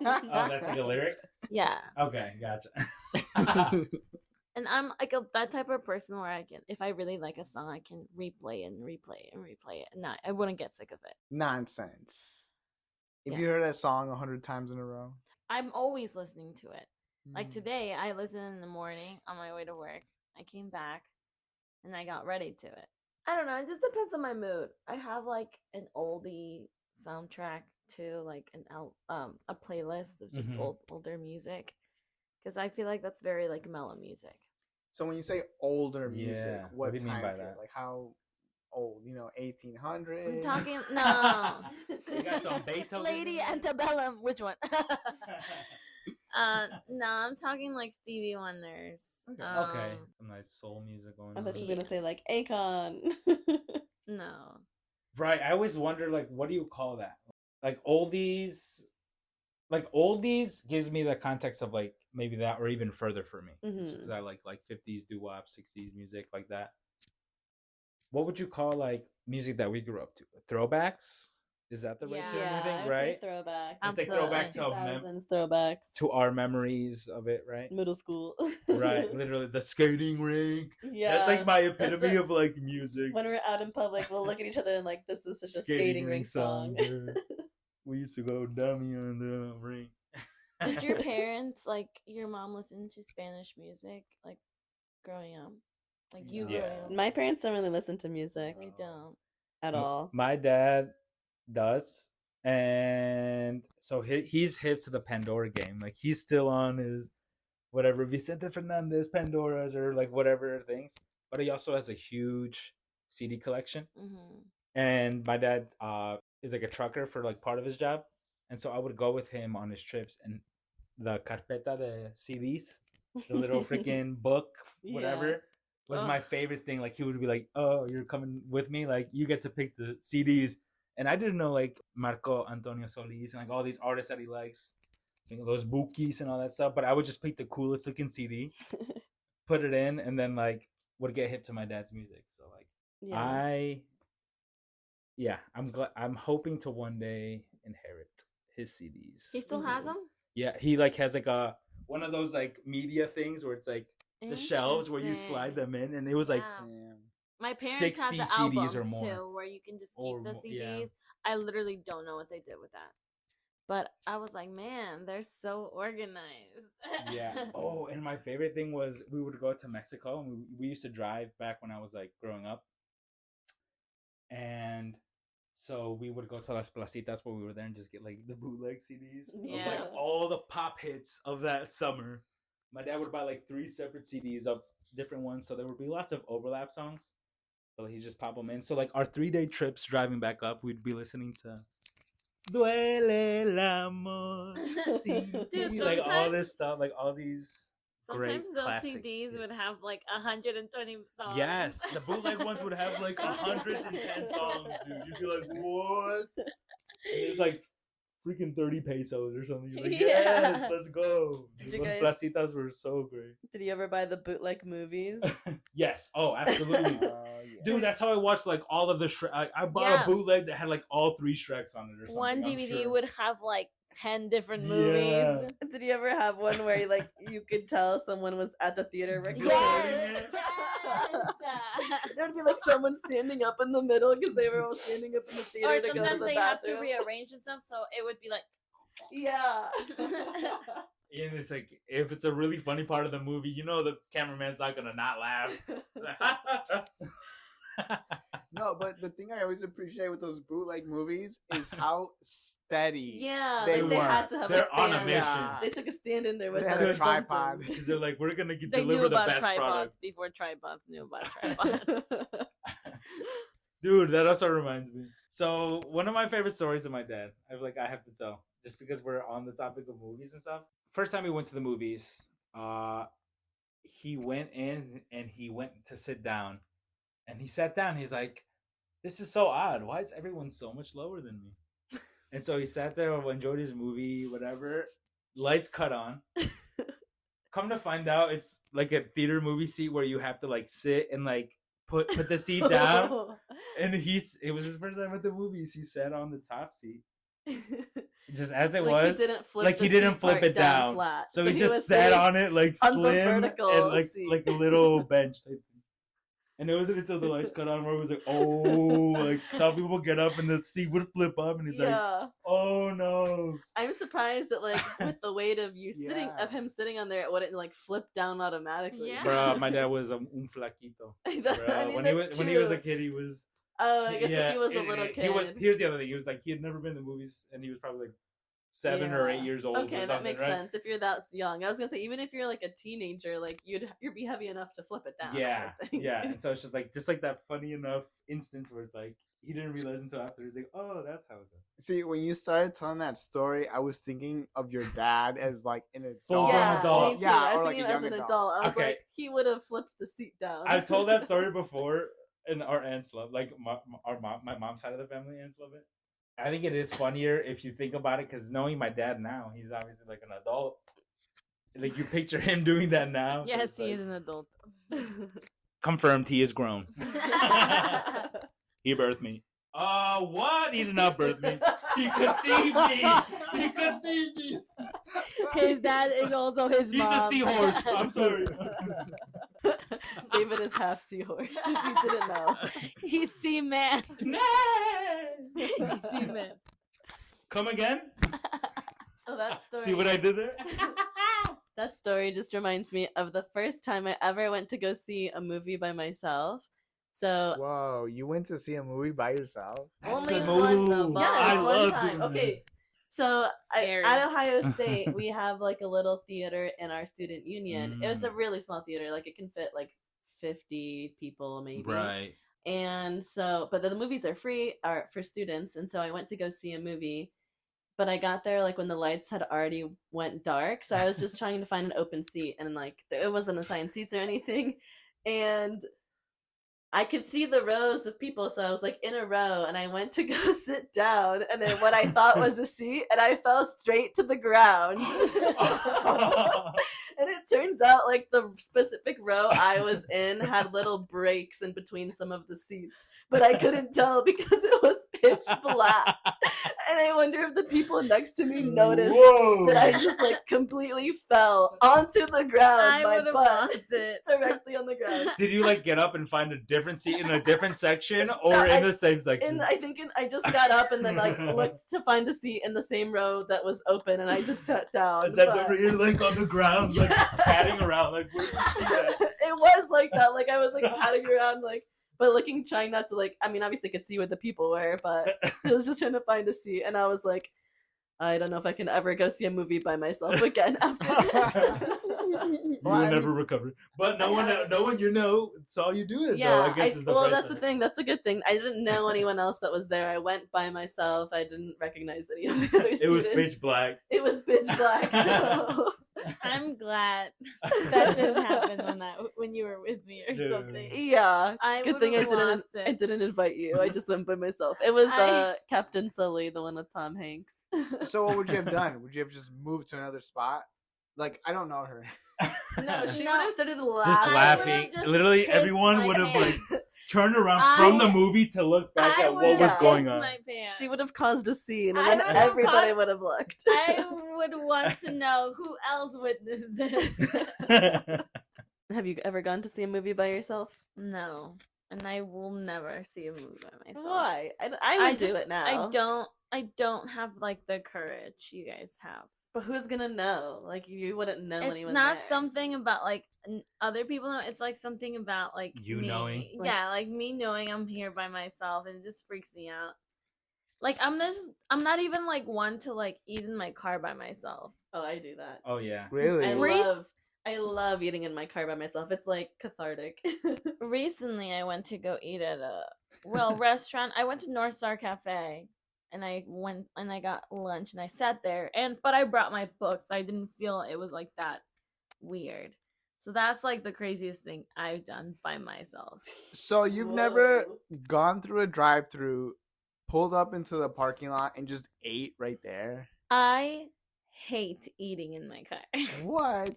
that's like a lyric? Yeah. Okay, gotcha. And I'm like that type of person where I can, if I really like a song, I can replay and replay and replay it, and I wouldn't get sick of it. Nonsense. If Yeah. you heard that song 100 times in a row. I'm always listening to it. Like Mm. today, I listened in the morning on my way to work. I came back, and I got ready to it. I don't know. It just depends on my mood. I have like an oldie soundtrack to like a playlist of just older music, because I feel like that's very like mellow music. So when you say older music, Yeah, what do you mean time by period? that? Like how old? 1800s? I'm talking no. You got some Beethoven? Lady Antebellum. Which one? No, I'm talking like Stevie Wonders. Okay. Some nice soul music going I on. thought you were gonna say like Akon. No. Right. I always wonder, like, what do you call that? Like oldies. Like oldies gives me the context of like maybe that or even further for me, because I like 50s doo-wop, 60s music like that. What would you call like music that we grew up to? Throwbacks? Is that the right term? Yeah, You think, I would right? say throwbacks. It's like throwback to 2000s throwbacks to our memories of it, right? middle school. Right, literally the skating rink. Yeah, that's like my epitome what- of like music. When we're out in public, we'll look at each other and like, this is such a skating rink song. We used to go dummy on the rink. Did your parents, like your mom, listen to Spanish music like growing up? Like you Yeah. growing up? My parents don't really listen to music They don't. at all. My dad does, and so he's hip to the Pandora game. Like he's still on his whatever Vicente Fernandez Pandoras or like whatever things. But he also has a huge CD collection. Mm-hmm. And my dad is like a trucker for like part of his job, and so I would go with him on his trips, and the carpeta de CDs, the little freaking book, whatever, was my favorite thing. Like he would be like, "Oh, you're coming with me? Like you get to pick the CDs." And I didn't know like Marco Antonio Solis and like all these artists that he likes, you know, those bookies and all that stuff. But I would just pick the coolest looking CD, put it in, and then like would get hip to my dad's music. So like I'm hoping to one day inherit his CDs. He still has them? Yeah, he like has like a one of those like media things where it's like the shelves where you slide them in, and it was like my parents had the 60 albums CDs or more. too, where you can just keep Or the more, CDs. yeah. I literally don't know what they did with that, but I was like, man, they're so organized. Yeah. Oh, and my favorite thing was we would go to Mexico, and we used to drive back when I was like growing up, and so we would go to Las Placitas where we were there and just get like the bootleg CDs of like all the pop hits of that summer. My dad would buy like 3 separate CDs of different ones, so there would be lots of overlap songs. So he just pop them in. So like our 3-day trips driving back up, we'd be listening to Duele el amor, Dude, like all this stuff, like all these. Sometimes those classic CDs would hits. have like 120 songs. Yes, the bootleg ones would have like 110 songs, dude. You'd be like, what? And it's like freaking 30 pesos or something. You're like, yes, let's go. Those placitas were so great. Did you ever buy the bootleg movies? Yes. Oh, absolutely. Dude, that's how I watched like all of the Shrek. I bought a bootleg that had like all 3 Shreks on it or something. One DVD would have like 10 different movies. Did you ever have one where like you could tell someone was at the theater recording it? There'd be like someone standing up in the middle because they were all standing up in the theater. Or to go sometimes to the they bathroom. have to rearrange and stuff, so it would be like, And it's like, if it's a really funny part of the movie, you know the cameraman's not gonna not laugh. No, but the thing I always appreciate with those bootleg movies is how steady. They were. had to have They're a stand. on a mission. They took a stand in there with They had them a or tripod. something. Because they're like, we're gonna they knew deliver the about best tripods product. before tripods knew about tripods. Dude, that also reminds me. So one of my favorite stories of my dad, I have to tell, just because we're on the topic of movies and stuff. First time we went to the movies, he went in and he went to sit down, and he sat down. He's like, "This is so odd. Why is everyone so much lower than me?" And so he sat there, enjoyed his movie, whatever. Lights cut on. Come to find out, it's like a theater movie seat where you have to like sit and like put the seat down. And it was his first time at the movies. He sat on the top seat, just as it Like, was. he didn't flip Like, the he didn't seat flip part it down. flat. So he was just sat sitting on it like on the slim vertical and like seat. a little bench type thing. And it wasn't until the lights cut on where it was like, oh, like some people get up and the seat would flip up, and he's like, oh no. I'm surprised that like with the weight of you sitting of him sitting on there, it wouldn't like flip down automatically. Yeah. Bruh, my dad was un flaquito. Bruh, when he was a kid, he was. Oh, I guess if he was a little kid. Here's the other thing. He was like, he had never been to the movies, and he was probably like 7 or 8 years old. Okay, that makes right? sense. If you're that young, I was gonna say even if you're like a teenager, like you'd be heavy enough to flip it down. Yeah, yeah. And so it's just like that funny enough instance where it's like he didn't realize until after. He's like, oh, that's how it goes. See, when you started telling that story, I was thinking of your dad as like an adult. Full-grown adult. Me too. Yeah, I was or thinking like a as an young adult. I was Okay. like, he would have flipped the seat down. I've told that story before, and our aunts love, like my mom's side of the family aunts love it. I think it is funnier if you think about it, because knowing my dad now, he's obviously like an adult. Like, you picture him doing that now. Yes, he is an adult. Confirmed, he is grown. He birthed me. What? He did not birth me. He conceived me. He conceived me. His dad is also his mom. He's a seahorse. I'm sorry. David is half seahorse, if you didn't know. He's Seaman. No. He's Seaman. Come again? Oh, that story. See what I did there? That story just reminds me of the first time I ever went to go see a movie by myself. So Whoa, you went to see a movie by yourself? only one though. Yes, I one love time. seeing Okay. So Scary. at Ohio State, we have like a little theater in our student union. It was a Mm. really small theater, like it can fit like 50 people maybe. Right. And so, but the movies are free for students, and so I went to go see a movie. But I got there like when the lights had already went dark, so I was just trying to find an open seat, and like it wasn't assigned seats or anything, and I could see the rows of people, so I was like in a row, and I went to go sit down, and then what I thought was a seat, and I fell straight to the ground. And it turns out like the specific row I was in had little breaks in between some of the seats, but I couldn't tell because it was pitch black. And I wonder if the people next to me noticed that I just like completely fell onto the ground. I my would have butt lost it. directly on the ground. Did you like get up and find a different seat in a different section, or in the same section? And I just got up and then like looked to find a seat in the same row that was open, and I just sat down. Is that over here, like on the ground, like patting around, like where'd you see that? It was like that. Like I was like patting around, like but looking, trying not to like. I mean, obviously, I could see where the people were, but I was just trying to find a seat, and I was like, I don't know if I can ever go see a movie by myself again after this. You will never recover. But no one you know saw you do it. Yeah, so I guess it's the well, first that's time. the thing. That's a good thing. I didn't know anyone else that was there. I went by myself. I didn't recognize any of the other students. It was pitch black. It was pitch black. So I'm glad that didn't happen when you were with me or Yeah. something. yeah, I good thing I would've didn't. lost it. I didn't invite you. I just went by myself. It was I- Captain Sully, the one with Tom Hanks. So what would you have done? Would you have just moved to another spot? Like, I don't know her. No, she No. would have started laughing. Just I laughing. would've just Literally, pissed everyone my would have like pants. turned around from the I- movie to look back I at what would've was Yeah. going pissed on. my pants. She would have caused a scene, and I then would have everybody caused- would have looked. I would want to know who else witnessed this. Have you ever gone to see a movie by yourself? No, and I will never see a movie by myself. Why? I would do it now. I don't have like the courage you guys have. But who's gonna know? Like you wouldn't know It's anyone. not there. something about like other people know. It's like something about like You me. knowing? Yeah, like me knowing I'm here by myself, and it just freaks me out. Like I'm not even like one to like eat in my car by myself. Oh, I do that. Oh yeah. Really? I love eating in my car by myself. It's like cathartic. Recently, I went to go eat at a restaurant. I went to North Star Cafe, and I went and I got lunch, and I sat there, but I brought my books, so I didn't feel it was like that weird. So that's like the craziest thing I've done by myself. So you've never gone through a drive-through, pulled up into the parking lot, and just ate right there? I hate eating in my car. What?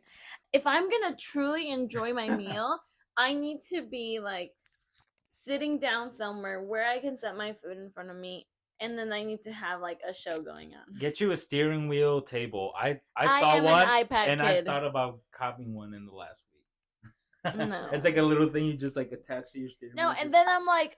If I'm gonna truly enjoy my meal, I need to be like sitting down somewhere where I can set my food in front of me and then I need to have like a show going on. Get you a steering wheel table. I saw am one, an iPad and I kid. thought about copying one in the last week. No. It's like a little thing you just like attach to your steering wheel. No, and then I'm like,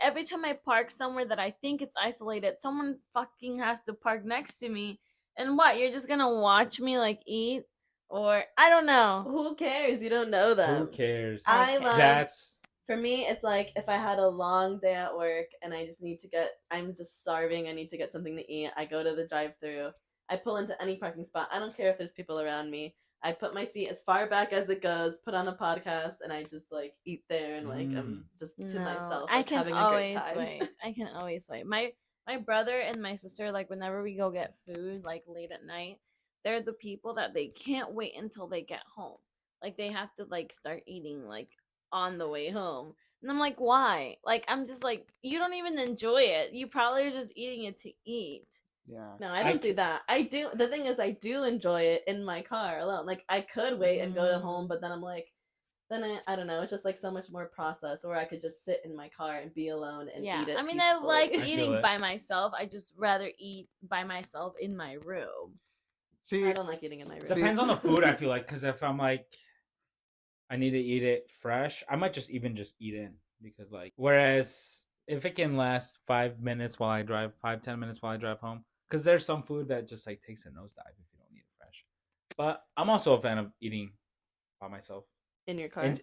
every time I park somewhere that I think it's isolated, someone fucking has to park next to me. And what? You're just gonna watch me like eat, or I don't know. Who cares? You don't know them. Who cares? That's for me. It's like if I had a long day at work and I just need to I'm just starving. I need to get something to eat. I go to the drive-thru. I pull into any parking spot. I don't care if there's people around me. I put my seat as far back as it goes, put on a podcast, and I just like eat there and like I'm just to myself. Like, I can having always a good time. wait. I can always wait. My brother and my sister, like whenever we go get food, like late at night, they're the people that they can't wait until they get home. Like they have to like start eating like on the way home. And I'm like, why? Like I'm just like, you don't even enjoy it. You probably are just eating it to eat. Yeah. No, I don't do that. I do. The thing is, I do enjoy it in my car alone. Like I could wait and go to home, but then I'm like, I don't know. It's just like so much more process, where I could just sit in my car and be alone and eat it. I mean, peacefully. I like eating by myself. I just rather eat by myself in my room. See, I don't like eating in my room. Depends on the food. I feel like because if I'm like, I need to eat it fresh, I might just eat in because like. Whereas if it can last 5 minutes while I drive, 5-10 minutes while I drive home, because there's some food that just like takes a nosedive if you don't eat it fresh. But I'm also a fan of eating by myself. In your car?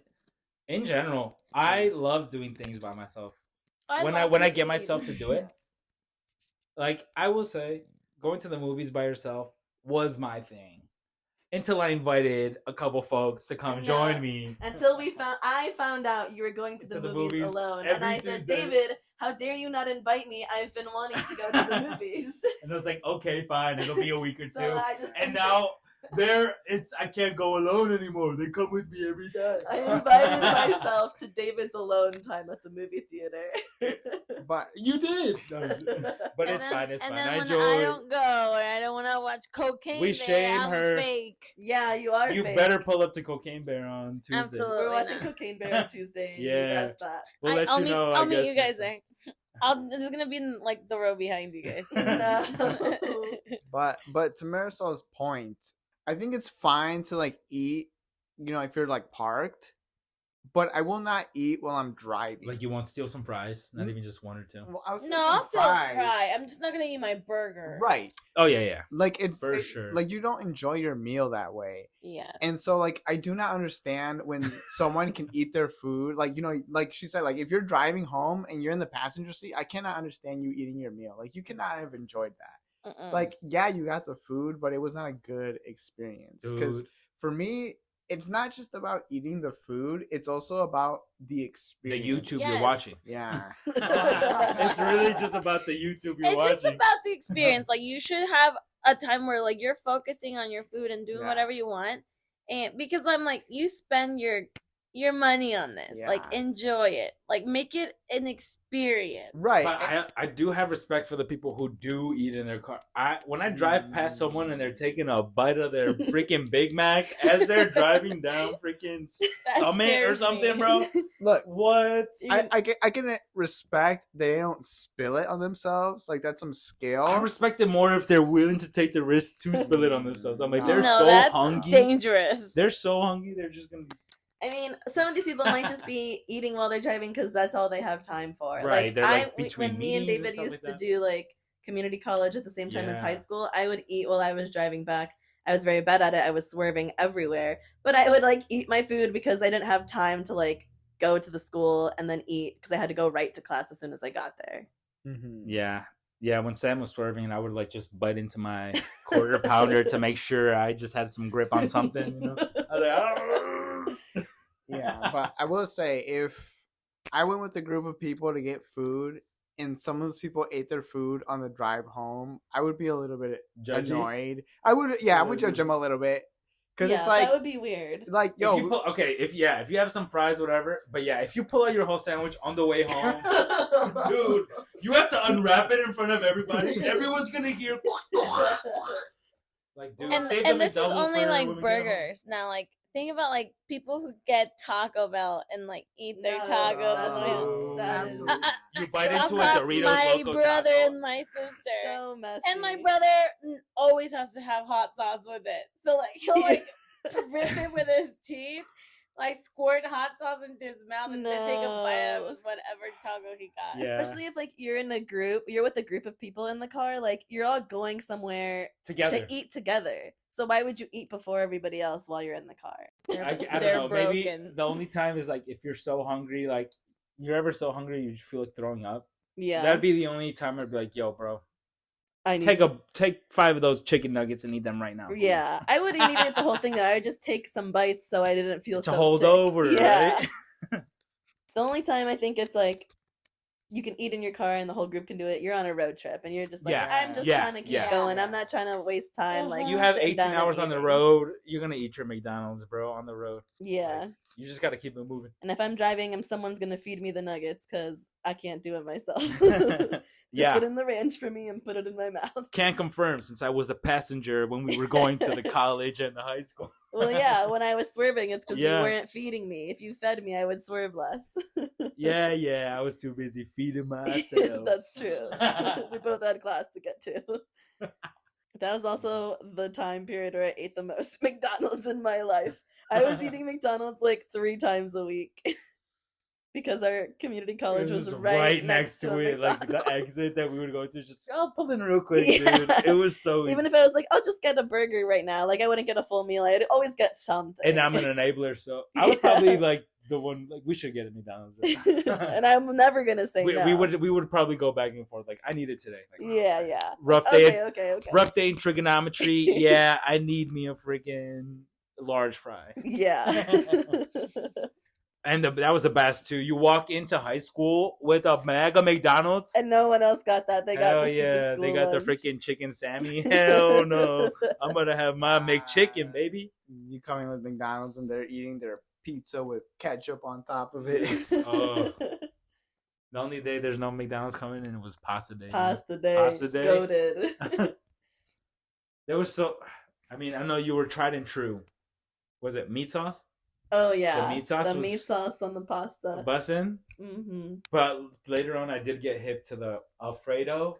In general, I love doing things by myself. When I get myself to do it, like I will say, going to the movies by yourself was my thing until I invited a couple folks to come join me. Until I found out you were going to the movies alone, and I said, David, how dare you not invite me? I've been wanting to go to the movies. And I was like, okay, fine, it'll be a week or two. So and now. I can't go alone anymore. They come with me every time. I invited myself to David's alone time at the movie theater. But you did. But it's fine. It's fine. I enjoy. I don't go, or I don't want to watch Cocaine We shame I'm her. Fake. Yeah, you are. You fake. better pull up to Cocaine Bear on Tuesday. Absolutely. We're watching Cocaine Bear on Tuesday. Yeah. That's that. We'll let you know. I'll meet you guys there. I'm just gonna be in like the row behind you guys. No. But to Marisol's point, I think it's fine to like eat, if you're like parked, but I will not eat while I'm driving. Like you won't steal some fries, not even just one or two. Well, I'll I'll still fry. I'm just not gonna eat my burger. Right. Oh yeah. Like for sure. Like you don't enjoy your meal that way. Yeah. And so like I do not understand when someone can eat their food. Like like she said, like if you're driving home and you're in the passenger seat, I cannot understand you eating your meal. Like you cannot have enjoyed that. Like, yeah, you got the food, but it was not a good experience. Because for me, it's not just about eating the food. It's also about the experience. The YouTube you're watching. Yeah. It's really just about the YouTube you're watching. It's just about the experience. Like, you should have a time where, like, you're focusing on your food and doing whatever you want. And because I'm like, you spend your money on this. Like, enjoy it. Like, make it an experience. Right. But I do have respect for the people who do eat in their car. When I drive past someone and they're taking a bite of their freaking Big Mac as they're driving down freaking Summit or something, bro. Look, what? I can respect they don't spill it on themselves. Like, that's some skill. I respect it more if they're willing to take the risk to spill it on themselves. I'm like, they're that's hungry. Dangerous. They're so hungry, they're just going to be... I mean, some of these people might just be eating while they're driving because that's all they have time for. Right. When me and David used to do like community college at the same time as high school, I would eat while I was driving back. I was very bad at it. I was swerving everywhere, but I would like eat my food because I didn't have time to like go to the school and then eat because I had to go right to class as soon as I got there. Mm-hmm. Yeah, when Sam was swerving, I would like just bite into my quarter pounder to make sure I just had some grip on something. I was like, oh. Yeah, but I will say, if I went with a group of people to get food and some of those people ate their food on the drive home, I would be a little bit annoyed. I would judge them a little bit. Because it's like, that would be weird. Like, yo. If you have some fries, whatever. But yeah, if you pull out your whole sandwich on the way home, dude, you have to unwrap it in front of everybody. Everyone's going to hear. Like, dude, and this is only like burgers. Now, like, Think about like people who get Taco Bell and like eat their No, tacos. that is You bite into a Across Doritos my Loco brother taco. and my sister. so messy. And my brother always has to have hot sauce with it. So like he'll like rip it with his teeth, like squirt hot sauce into his mouth, and then take a bite of whatever taco he got. Yeah. Especially if like you're with a group of people in the car, like you're all going somewhere Together. to eat together. So why would you eat before everybody else while you're in the car? I don't They're know. Maybe broken. the only time is like if you're so hungry, like you're ever so hungry, you feel like throwing up. Yeah, That'd be the only time I'd be like, "Yo, bro, I need take 5 of those chicken nuggets and eat them right now." Please. Yeah, I wouldn't even eat the whole thing though. I would just take some bites so I didn't feel To so hold sick. over, Yeah. right? The only time I think it's like you can eat in your car and the whole group can do it. You're on a road trip and you're just like, Yeah. I'm just Yeah. trying to keep Yeah. going. I'm not trying to waste time. Like You have sitting 18 down and hours on the eating. road. You're gonna eat your McDonald's, bro, on the road. Yeah, Like, you just gotta keep it moving. and if I'm driving, someone's gonna feed me the nuggets because I can't do it myself. Just Yeah. put in the ranch for me and put it in my mouth. Can't confirm since I was a passenger when we were going to the college and the high school. Well, yeah, when I was swerving, it's because Yeah. you weren't feeding me. If you fed me, I would swerve less. Yeah, I was too busy feeding myself. That's true. We both had class to get to. That was also the time period where I ate the most McDonald's in my life. I was eating McDonald's like 3 times a week because our community college It was right next to it, like the McDonald's. exit that we would go to. Just I'll pull in real quick, Yeah. dude. It was so easy. Even if I was like, I'll just get a burger right now, like I wouldn't get a full meal. I'd always get something. And I'm an enabler, so I was Yeah. probably like the one. Like we should get a McDonald's. And I'm never gonna say no. we would probably go back and forth. Like I need it today. Like, Yeah. rough day. Okay. Rough day in trigonometry. Yeah, I need me a freaking large fry. Yeah. And that was the best too. You walk into high school with a mega McDonald's. And no one else got that. They got Hell the stupid yeah, school they got lunch. the freaking chicken Sammy. Hell no, I'm gonna have my McChicken, baby. You come in with McDonald's and they're eating their pizza with ketchup on top of it. Oh. The only day there's no McDonald's coming in, it was pasta day. Pasta day. Pasta day. Goated. There was so. I mean, I know you were tried and true. Was it meat sauce? Oh yeah. The meat sauce The was meat sauce on the pasta. Bussin'. Mm-hmm. But later on, I did get hip to the Alfredo.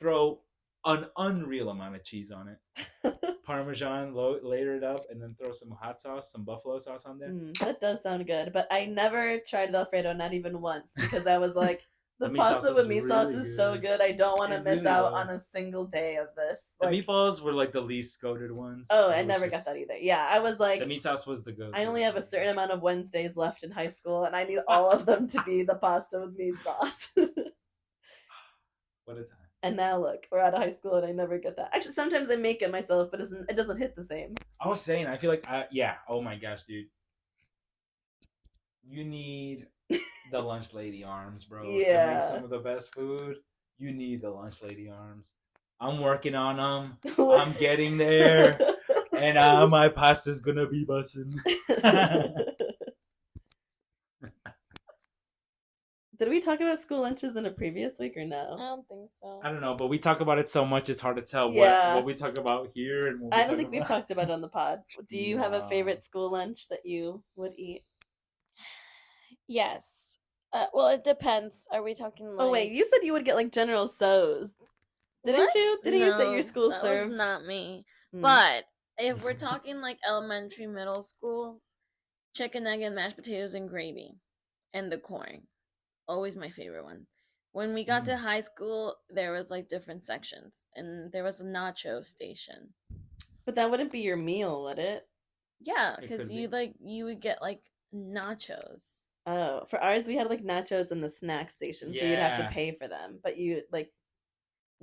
Throw an unreal amount of cheese on it. Parmesan, layer it up, and then throw some hot sauce, some buffalo sauce on there. That does sound good, but I never tried the Alfredo, not even once, because I was like, the The meat pasta sauce with was meat sauce really is so good. good. I don't want to It miss really out was. on a single day of this. The Like, meatballs were like the least goated ones. oh, It I was never just- got that either. Yeah, I was like, The meat sauce was the goat. I only have a certain amount of Wednesdays left in high school, and I need all of them to be the pasta with meat sauce. What a time. And now look, we're out of high school, and I never get that. Actually, sometimes I make it myself, but it doesn't hit the same. I was saying, I feel like, yeah. Oh my gosh, dude. You need the lunch lady arms, bro. To Yeah. make some of the best food, you need the lunch lady arms. I'm working on them. I'm getting there. And my pasta's gonna be bussin'. Did we talk about school lunches in a previous week or I no? don't think so. I don't know, but we talk about it so much, it's hard to tell Yeah. what we talk about here. And what we I don't talk think we've about. talked about it on the pod. Do you have a No. favorite school lunch that you would eat? Yes. Well, it depends. Are we talking like? Oh wait, you said you would get like General So's. Didn't What? you? Didn't you say No, your school that served? was not me. Hmm. But if we're talking like elementary, middle school, chicken, egg, and mashed potatoes and gravy, and the corn, always my favorite one. When we got to high school, there was like different sections, and there was a nacho station. But that wouldn't be your meal, would it? Yeah, It because could you be. you would get like nachos. Oh, for ours we had like nachos in the snack station, so you'd have to Yeah. pay for them. But you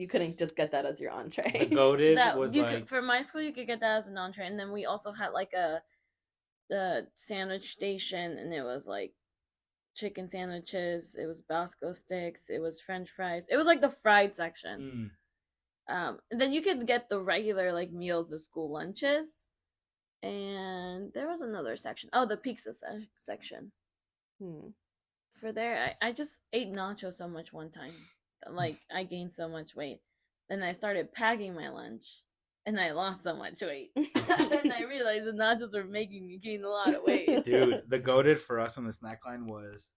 couldn't just get that as your entree. The goated That was you like could, for my school, you could get that as an entree, and then we also had like the sandwich station, and it was like chicken sandwiches, it was Bosco sticks, it was French fries, it was like the fried section. And then you could get the regular like meals, the school lunches, and there was another section. Oh, the pizza section. For there, I just ate nachos so much one time. Like, I gained so much weight. Then I started packing my lunch. And I lost so much weight. And I realized the nachos were making me gain a lot of weight. Dude, the goated for us on the snack line was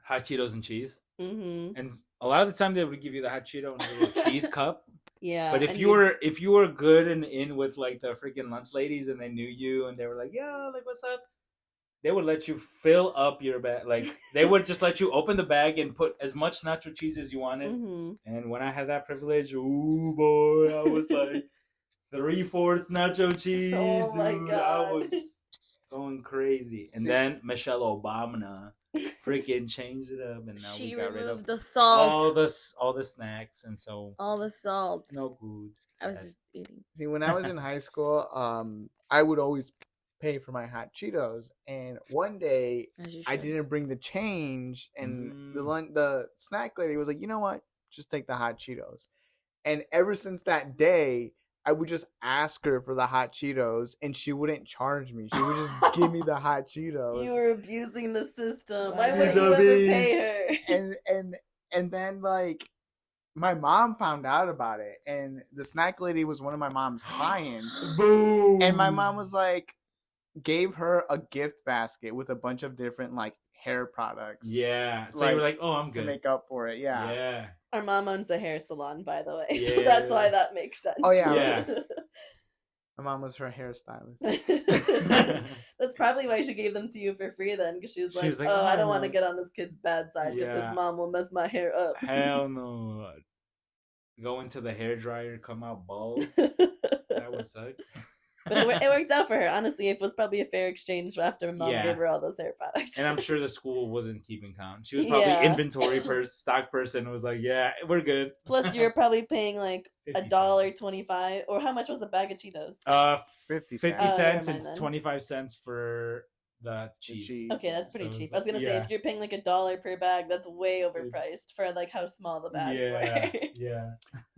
hot Cheetos and cheese. Mm-hmm. And a lot of the time they would give you the hot Cheeto in a little cheese cup. Yeah. But if you were good and in with like the freaking lunch ladies and they knew you and they were like, yeah, like what's up? They would let you fill up your bag. Like they would just let you open the bag and put as much nacho cheese as you wanted. Mm-hmm. And when I had that privilege, ooh boy, I was like 3/4 nacho cheese. Oh my dude. God. I was going crazy. And then Michelle Obama freaking changed it up, and now She we got rid of removed the salt. all the snacks, and so All the salt. no good. I was just eating. See, when I was in high school, I would always pay for my hot Cheetos, and one day As you I should. didn't bring the change, and Mm. the snack lady was like, you know what, just take the hot Cheetos. And ever since that day, I would just ask her for the hot Cheetos, and she wouldn't charge me. She would just give me the hot Cheetos. You were abusing the system. Why She's would you a ever beast. pay her? And then like my mom found out about it, and the snack lady was one of my mom's clients. Boom. And my mom was like, gave her a gift basket with a bunch of different like hair products. Yeah. So Like, you were like, oh, I'm To good. make up for it. Yeah. Yeah. Our mom owns a hair salon, by the way, so Yeah. that's why that makes sense. Oh, yeah. Yeah. My mom was her hairstylist. That's probably why she gave them to you for free then, because she was She like, was like, oh, I "Oh, don't want to no." get on this kid's bad side because Yeah. his mom will mess my hair up. Hell no. Go into the hair dryer, come out bald. That would suck. But it worked out for her. Honestly, it was probably a fair exchange after mom Yeah. gave her all those hair products. And I'm sure the school wasn't keeping count. She was probably Yeah. inventory stock person. Was like, yeah, we're good. Plus, you're probably paying like 50 $1.25, or how much was a bag of Cheetos? 50 cents. Oh, cents never and mind then. 25 cents for the cheese. cheese. Okay, that's pretty So it's cheap. I was gonna say yeah. if you're paying like $1 per bag, that's way overpriced for like how small the bags Yeah, were. yeah.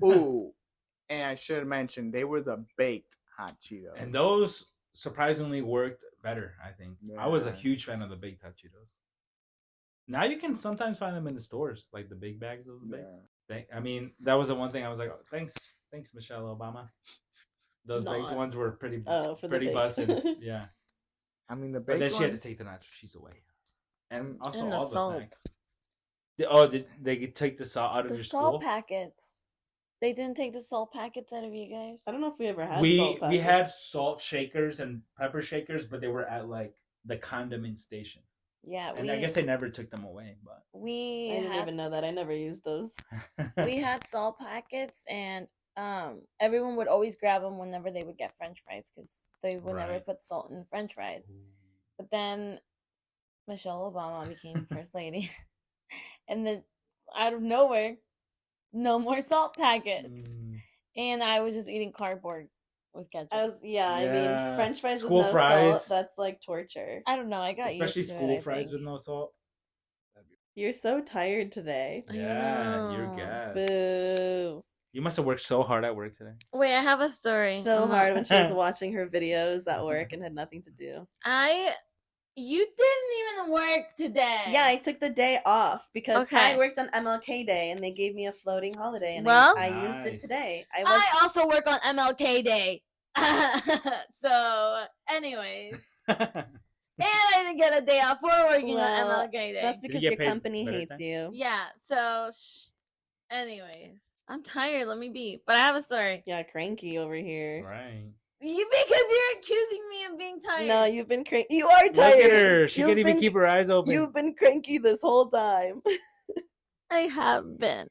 Ooh. And I should have mentioned they were the baked hot Cheetos. And those surprisingly worked better, I think. I was a Yeah. huge fan of the baked hot Cheetos. Now you can sometimes find them in the stores, like the big bags of the baked. I mean, that was the one thing I was like, oh, thanks, Michelle Obama. Those baked Not. ones were pretty, Oh, for the pretty baked. busted. Yeah, I mean, the but baked then she had to ones. take the nacho cheese away, and also And the all the salt. snacks. Did they take the salt out of The your salt school? packets. They didn't take the salt packets out of you guys. I don't know if we ever had We salt packets. had salt shakers and pepper shakers, but they were at like the condiment station, Yeah, and I guess they never took them away. But we I didn't had even know that. I never used those. we had salt packets, and everyone would always grab them whenever they would get French fries because they would never Right. put salt in French fries. But then Michelle Obama became first lady, and then out of nowhere, no more salt packets, Mm. and I was just eating cardboard with ketchup. I Yeah. mean, French fries School with no fries. salt, that's like torture. I don't know. I got Especially used to school it, I fries think. with no salt. You're so tired today. I Yeah, you're know. gassed. Boo. You must have worked so hard at work today. Wait, I have a story. So I'm not- hard when she was watching her videos at work and had nothing to do. You didn't even work today. Yeah, I took the day off because Okay. I worked on MLK Day and they gave me a floating holiday and Well- I used it Nice. today. I also work on MLK Day. So, anyways. And I didn't get a day off for working Well, on MLK Day. That's Did you because get your paid company better hates time? you. Yeah, so, anyways. I'm tired, let me be. But I have a story. Yeah, cranky over here. Right. Because you're accusing me of being tired. No, you've been cranky. You are Look tired. at her. She You've can't even been- keep her eyes open. You've been cranky this whole time. I have been.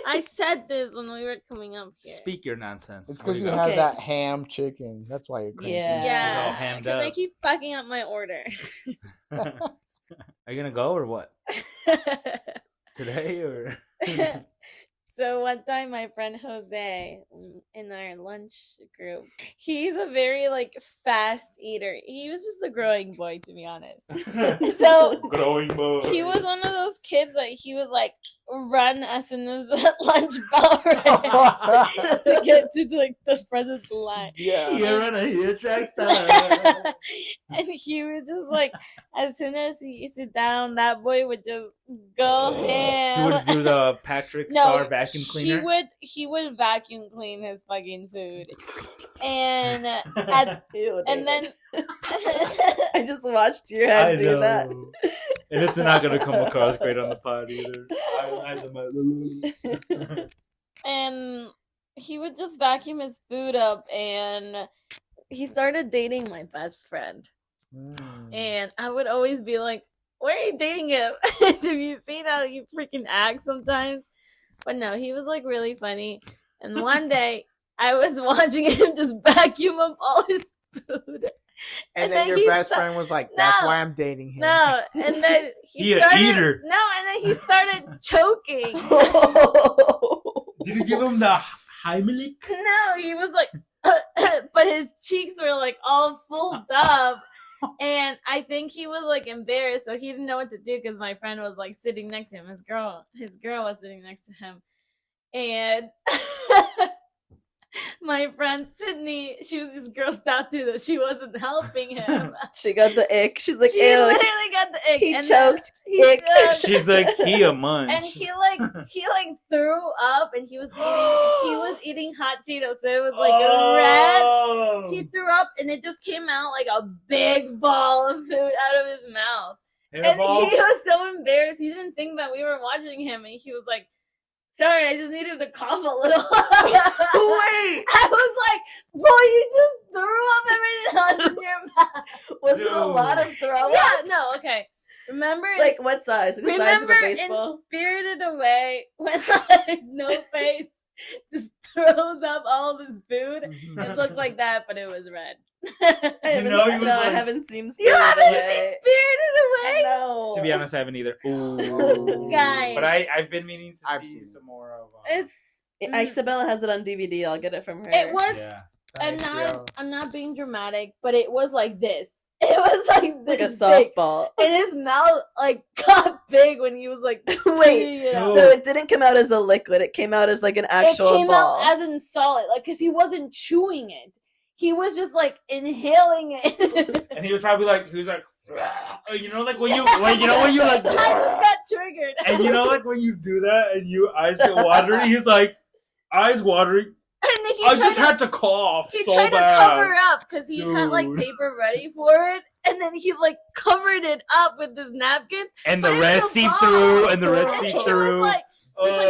I said this when we were coming up here. Speak your nonsense. It's Where because you you go? have Okay. that ham chicken. That's why you're cranky. Yeah. It's all Yeah, hammed because I up. keep fucking up my order. Are you gonna go or what? Today or? So one time my friend Jose in our lunch group, he's a very like fast eater. He was just a growing boy, to be honest. So Growing boy. he was one of those kids that he would like run as soon as the lunch bell rang to get to like the front of the line. Yeah. You're on a heel track star. And he would just like, as soon as he sit down, that boy would just go ham. He would do the Patrick Star vacuum cleaner. He would vacuum clean his fucking food, and Ew, and then I just watched your head do that. And it's not gonna come across great on the pod either. and he would just vacuum his food up, and he started dating my best friend. And I would always be like, why are you dating him? Have you seen how you freaking act sometimes? But no, he was like really funny. And one day I was watching him just vacuum up all his food. And then your best friend was like, that's why I'm dating him. No, and then he started, no, and then he started choking. Did you give him the Heimlich? No, he was like, but his cheeks were like all full up. And I think he was like embarrassed, so he didn't know what to do because my friend was like sitting next to him. His girl was sitting next to him. And my friend Sydney, she was just grossed out too that she wasn't helping him. She got the ick. She's like, she ew. literally got the ick. He choked. Ick. She's like, he a munch. And he threw up, and he was eating hot Cheetos, so it was like red. He threw up, and it just came out like a big ball of food out of his mouth. And he was so embarrassed. He didn't think that we were watching him, and he was like, sorry, I just needed to cough a little. Wait. I was like, boy, you just threw up everything else in your mouth. Was it a lot of throw up? Yeah, no, okay. Remember, like what size? The size of a baseball? In Spirited Away, when like No Face just throws up all of his food, it looked like that, but it was red. I haven't seen Spirited Away. You haven't seen Spirited Away? No. To be honest, I haven't either. Ooh. Guys. But I've been meaning to see some more of Isabella has it on DVD. I'll get it from her. It was. Yeah. I'm not being dramatic, but it was like this. It was like this, like a softball. And his mouth like got big when he was like, wait. So it didn't come out as a liquid. It came out as like an actual ball. It came out as in solid, like because he wasn't chewing it. He was just like inhaling it. And he was probably like, you know, like when you like. I just got triggered. And you know, like when you do that and your eyes get watery, he's like, eyes watering. I just had to cough. He so tried bad. To cover up because he had like paper ready for it, and then he like covered it up with this napkin. And the red seeped through, and the red seeped through. He's like,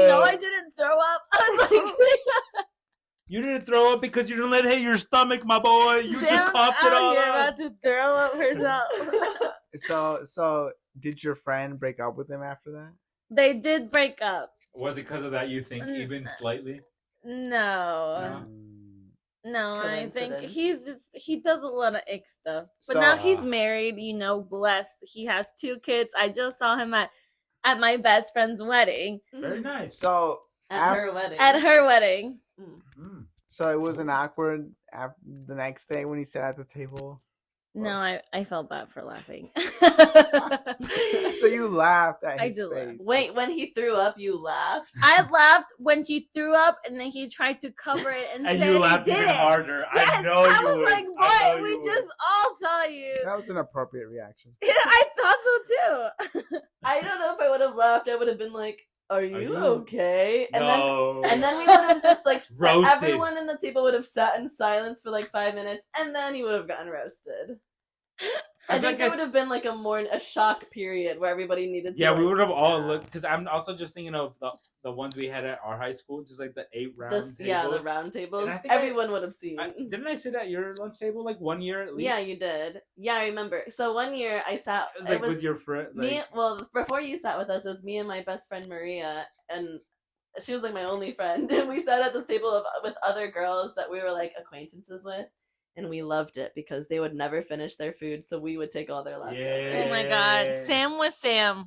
no, I didn't throw up. I was like, you didn't throw up because you didn't let it hit your stomach, my boy. You just coughed it all You're up. about to throw up herself. So did your friend break up with him after that? They did break up. Was it because of that? You think even slightly? No, I think he does a lot of ick stuff. But now he's married, blessed. He has 2 kids. I just saw him at my best friend's wedding. Very nice. So at her wedding. At her wedding. Mm-hmm. So it wasn't awkward the next day when he sat at the table? No, I felt bad for laughing. So you laughed at his face. Wait, when he threw up, you laughed? I laughed when he threw up, and then he tried to cover it and said you laughed he did even it. harder. Yes, I know you I was would. like, what? We just all saw you. That was an appropriate reaction. Yeah, I thought so too. I don't know if I would have laughed. I would have been like, Are you okay? And no. then we would have just like roasted. Everyone in the table would have sat in silence for like 5 minutes, and then he would have gotten roasted. I think there would have been like a shock period where everybody needed to. Yeah, we would have all looked, because I'm also just thinking of the ones we had at our high school, just like the 8 round tables. Yeah, the round tables. Everyone would have seen. Didn't I sit at your lunch table like 1 year at least? Yeah, you did. Yeah, I remember. So 1 year I sat. It was with your friend. Before you sat with us, it was me and my best friend Maria, and she was like my only friend. And we sat at this table with other girls that we were like acquaintances with. And we loved it because they would never finish their food, so we would take all their leftovers. Yeah. Oh my god, Sam was Sam.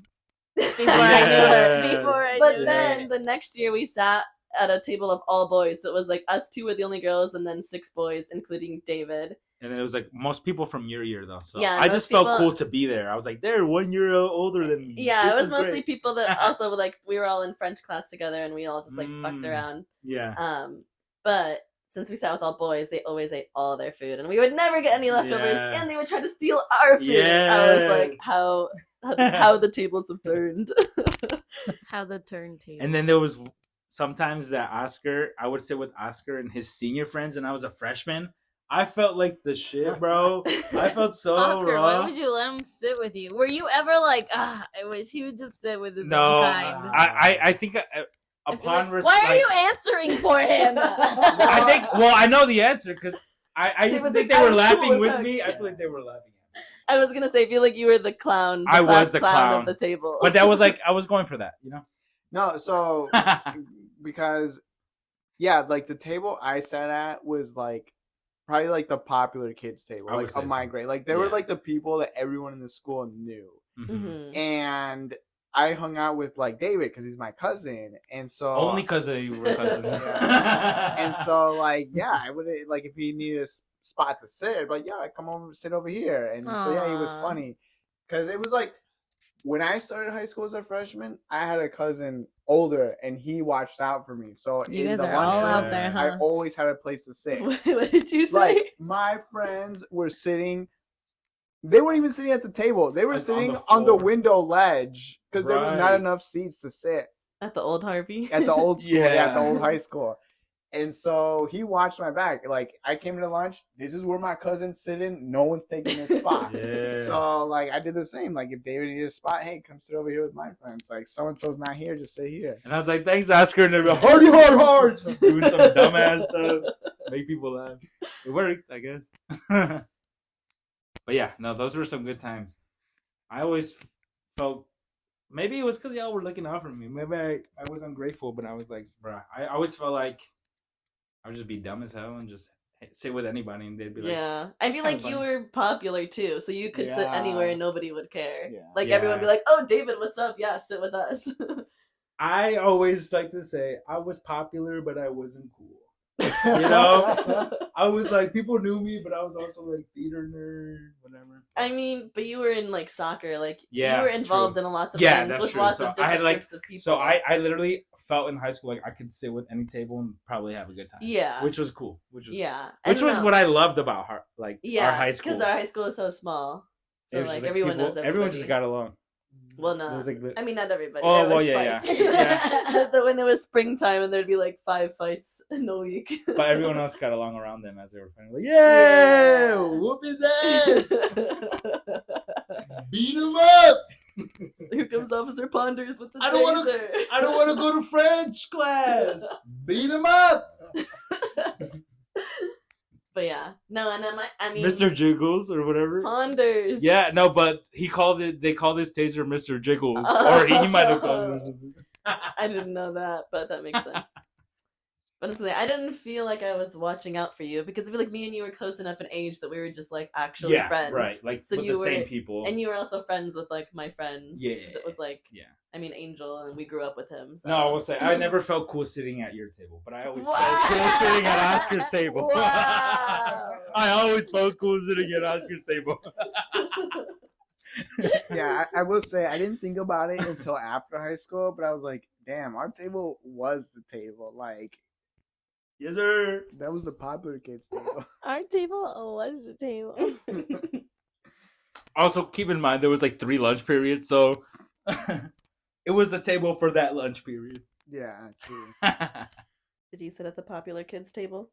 Before I knew her. But then the next year we sat at a table of all boys. So it was like us 2 were the only girls, and then 6 boys, including David. And it was like most people from your year though. So Yeah, I most just felt people- cool to be there. I was like, they're 1 year older than me. Yeah, This it was is mostly great. people that also like we were all in French class together and we all just like fucked around. Yeah. But since we sat with all boys, they always ate all their food, and we would never get any leftovers, Yeah. and they would try to steal our food. Yeah. I was like, how the tables have turned. How the turntable. And then there was sometimes that Oscar, I would sit with Oscar and his senior friends, and I was a freshman. I felt like the shit, bro. I felt so Oscar, raw. why would you let him sit with you? Were you ever like, I wish he would just sit with his No, own kind? I think upon Why are you answering for him? I think. Well, I know the answer because I used to was think like, they were "I'm laughing cool with with me. that." I feel like they were laughing at me. I was gonna say, I feel like you were the clown. I was the clown clown of the table. But that was like I was going for that, you know. No, so because like the table I sat at was like probably like the popular kids table, I would like say of my so. grade. Like they were Yeah. like the people that everyone in the school knew, Mhm. and I hung out with like David because he's my cousin, and so Only because you were cousins. and so like I would like if he needed a spot to sit, like come over, sit over here, and so he was Aw. funny because it was like when I started high school as a freshman, I had a cousin older, and he watched out for me. So You in guys the are all lunchroom, out there, I huh? always had a place to sit. What did you say? Like my friends were sitting. They weren't even sitting at the table. They were Like, on sitting the on the floor. window ledge because there was not Right. enough seats to sit At the old Harvey. at the old school, at the Yeah. old high school. And so he watched my back. Like I came to lunch. This is where my cousin's sitting. No one's taking his spot. Yeah. So like I did the same. Like if David needed a spot, hey, come sit over here with my friends. Like so and so's not here, just sit here. And I was like, thanks, Oscar. And they're like, hard. Just doing some dumbass stuff. Make people laugh. It worked, I guess. But yeah, no, those were some good times. I always felt, maybe it was because y'all were looking out for me. Maybe I was ungrateful, but I was like, bruh, I always felt like I would just be dumb as hell and just sit with anybody and they'd be like, Yeah, I feel "That's like you kinda were popular too, so you could sit Yeah. anywhere and nobody would care. Yeah. Like Yeah. everyone would be like, "Oh, David, what's up? Yeah, sit with us." I always like to say I was popular, but I wasn't cool. You know? I was like, people knew me, but I was also like theater nerd, whatever. I mean, but you were in like soccer, like Yeah, you were involved true. in lots of Yeah, things that's with true. lots So of I different had, like- groups of people. So I literally felt in high school like I could sit with any table and probably have a good time. Yeah. Which was cool. Which was what what I loved about our high school. because our high school is so small, It so was just, like everyone people- knows everybody. Everyone just got along. Well, There no, was, like, the- I mean not everybody. Oh, There well, was yeah, fights. yeah. When it was springtime and there'd be like 5 fights in a week. But everyone else got along around them as they were playing. Like, yeah, whoop his ass, beat him up. Here comes Officer Ponders with the I don't wanna- taser. I don't want to go to French class. Beat him up, But yeah, no, and then I mean, Mr. Jiggles or whatever. Ponders. Yeah, no, but they called this taser Mr. Jiggles, or he might have called it or something. I didn't know that, but that makes sense. But it's like, I didn't feel like I was watching out for you because I feel like me and you were close enough in age that we were just like actually Yeah, friends. right. Like So with you the were, same people. and you were also friends with like my friends. Yeah. So it was like, Yeah. I mean, Angel, and we grew up with him. So. No, I will say I never felt cool sitting at your table, but I always Wow. felt cool sitting at Oscar's table. Wow. I always felt cool sitting at Oscar's table. Yeah, I will say I didn't think about it until after high school, but I was like, damn, our table was the table. Like Yes, sir. that was the popular kids table. Our table was the table. Also, keep in mind there was like 3 lunch periods, so it was the table for that lunch period. Yeah, true. Did you sit at the popular kids table?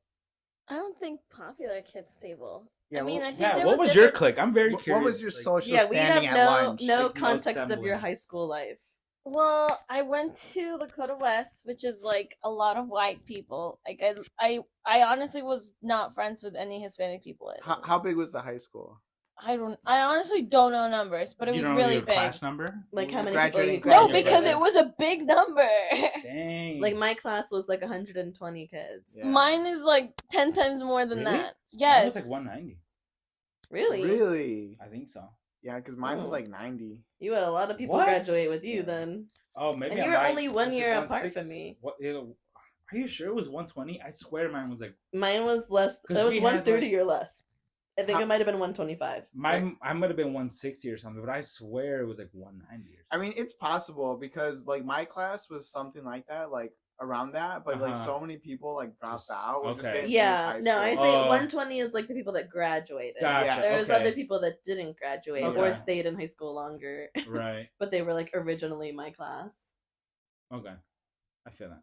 I don't think popular kids table. Yeah, I mean, well- I think Yeah, there what was was your different- clique? I'm very What curious. was your like- social Yeah, we have standing at no lunch? no Like, no context of your semblance. high school life. Well, I went to Lakota West, which is like a lot of white people. Like I honestly was not friends with any Hispanic people. How big was the high school? I honestly don't know numbers, but it You was don't know really your big. class number? Like how many Graduating people you No, class. because it was a big number. Dang. Like my class was like 120 kids. Yeah. Mine is like 10 times more than Really? that. Mine Yes. was like 190. Really? Really? I think so. Yeah, because mine was Oh. like 90. You had a lot of people What? graduate with you then. Oh, maybe And I you were might- only 1 was it year apart 1.6? from me. What? Are you sure it was 120? I swear mine was like. Mine was less. 'Cause It was we had, 130 like- or less. I think it might have been 125. I might have been 160 or something, but I swear it was like 190 or something. I mean, it's possible because like my class was something like that, like around that, but like so many people like dropped out. Or just okay. didn't finish Yeah, high no, I school. say 120 is like the people that graduated. Gotcha. Yeah. There's okay. other people that didn't graduate Okay. or stayed in high school longer. Right. But they were like originally my class. Okay. I feel that.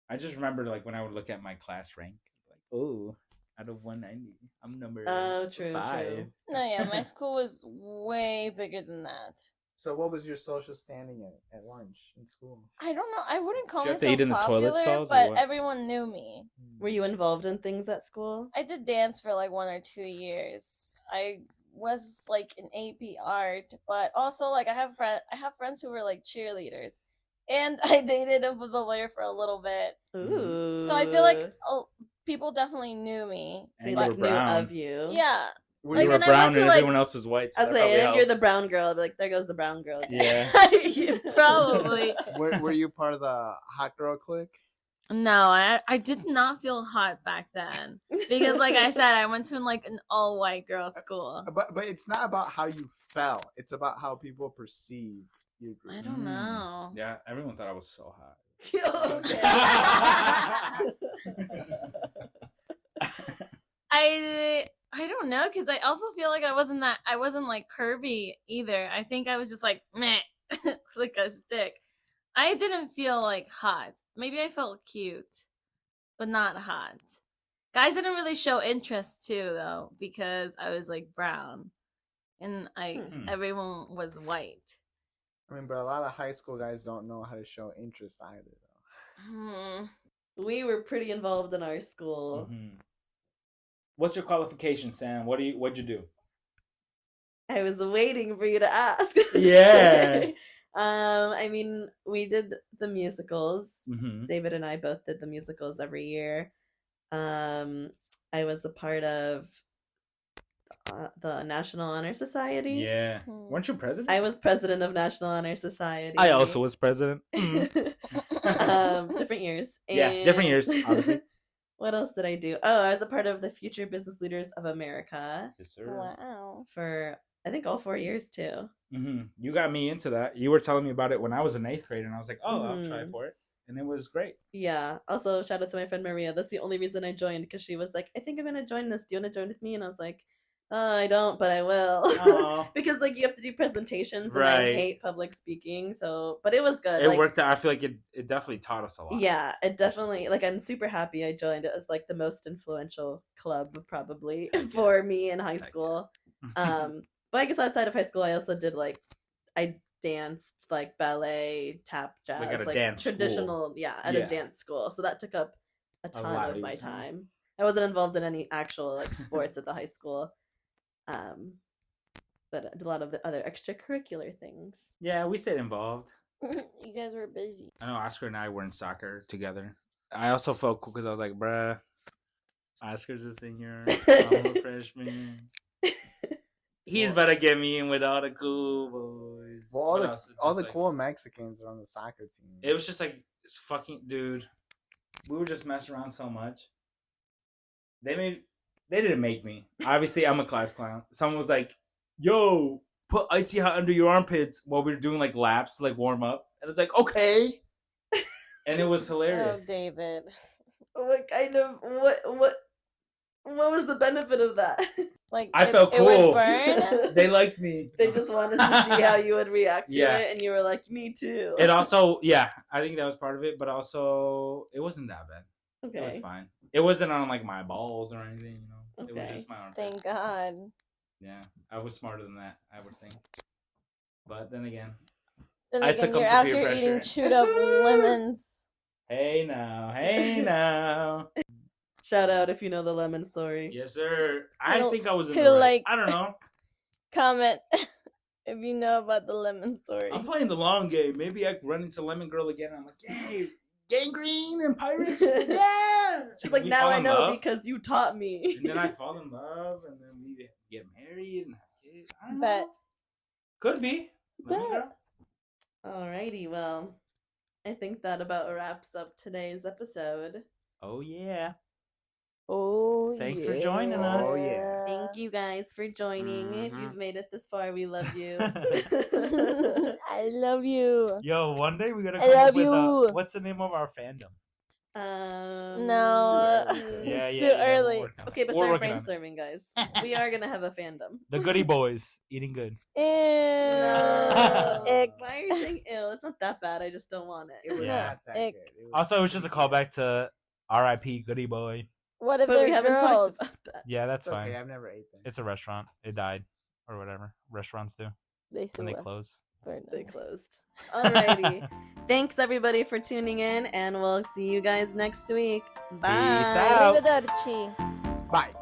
I just remember like when I would look at my class rank, like, oh, out of 190, I'm number 5. True. No, yeah, my school was way bigger than that. So what was your social standing at lunch in school? I don't know. I wouldn't call Did you have to myself eat in the popular, toilet stalls or but what? everyone knew me. Were you involved in things at school? I did dance for like 1 or 2 years. I was like in AP art, but also like I have friends who were like cheerleaders, and I dated a lawyer for a little bit. Ooh. So I feel like people definitely knew me. And you like were knew brown. of you. Yeah. You Like, were when I brown went to, and like- everyone else was white. So I was that like, probably if helped. you're the brown girl, I'd be like, there goes the brown girl. Yeah. Probably. Were you part of the hot girl clique? No, I did not feel hot back then because, like I said, I went to like an all white girl school. But it's not about how you felt. It's about how people perceived your group. I don't know. Yeah, everyone thought I was so hot. Okay. I don't know because I also feel like I wasn't like curvy either. I think I was just like meh, like a stick. I didn't feel like hot. Maybe I felt cute, but not hot. Guys didn't really show interest too though because I was like brown, and everyone was white. I mean, but a lot of high school guys don't know how to show interest either, though. We were pretty involved in our school. Mm-hmm. What's your qualification, Sam? What'd you do? I was waiting for you to ask. Yeah. I mean, we did the musicals. Mm-hmm. David and I both did the musicals every year. I was a part of the National Honor Society. Yeah. Weren't you president? I was president of National Honor Society. I also was president. Different years. Yeah, different years, obviously. What else did I do? Oh, I was a part of the Future Business Leaders of America. Yes, sir. Wow. For, I think, all 4 years, too. Mm-hmm. You got me into that. You were telling me about it when I was in 8th grade, and I was like, oh, I'll try for it. And it was great. Yeah. Also, shout out to my friend Maria. That's the only reason I joined, because she was like, I think I'm going to join this. Do you want to join with me? And I was like, I don't, but I will. Because, like, you have to do presentations, and I hate public speaking, so, but it was good. It worked out. I feel like it definitely taught us a lot. Yeah, it definitely, like, I'm super happy I joined. It was, like, the most influential club, probably, for me in high school. But I guess outside of high school, I also did, like, I danced, like, ballet, tap, jazz, like dance traditional, school. At a dance school. So that took up a ton of my time. I wasn't involved in any actual, like, sports at the high school. But I did a lot of the other extracurricular things. Yeah, we stayed involved. You guys were busy. I know Oscar and I were in soccer together. I also felt cool because I was like, bruh, Oscar's a senior. I'm a freshman. He's about to get me in with all the cool boys. Well, all the cool Mexicans are on the soccer team. It was just like, fucking, dude, we were just messing around so much. They didn't make me. Obviously, I'm a class clown. Someone was like, yo, put icy hot under your armpits while we were doing like laps to like warm up. And it's like, okay. And it was hilarious. Oh, David. What kind of, what was the benefit of that? Like, I felt cool. It would burn. They liked me. They just wanted to see how you would react to it, and you were like, me too. It also, I think that was part of it, but also, it wasn't that bad. Okay. It was fine. It wasn't on like my balls or anything, you know. Okay. It was just my arm. Thank God. Yeah, I was smarter than that, I would think. But then again, I succumbed you're to out peer here pressure. eating chewed up lemons. Hey now. Shout out if you know the lemon story. Yes, sir. I think I was in he'll, the right. like- I don't know. Comment if you know about the lemon story. I'm playing the long game. Maybe I could run into Lemon Girl again. I'm like, yay, gangrene and pirates. Yeah. She's like, We now fall I in know love, because you taught me. and then I fall in love, and then we get married and have kids. I don't Bet. know. Could be. Lemon Girl. Alrighty, well, I think that about wraps up today's episode. Oh yeah. Oh, Thanks for joining us. Oh, yeah. Thank you guys for joining. If Mhm. you've made it this far, we love you. I love you. Yo, one day we gotta I come up love with you. what's the name of our fandom? No, It's too early. Yeah, it's yeah, too yeah. early. We'll work on it. Okay, but We're start working on it. brainstorming, guys. We are gonna have a fandom. The Goody Boys eating good. Ew. No. Ick. Why are you saying ill? It's not that bad. I just don't want It it. was Yeah. not that Ick. good. It was Also, it was just a pretty callback to R.I.P. Goody Boy. What if But we they're haven't girls? talked about that. Yeah, that's It's okay. fine. I've never ate them. It's a restaurant. It died or whatever restaurants do They when they sue us. close. They closed. Alrighty. Thanks everybody for tuning in, and we'll see you guys next week. Bye. Peace out. Arrivederci. Bye.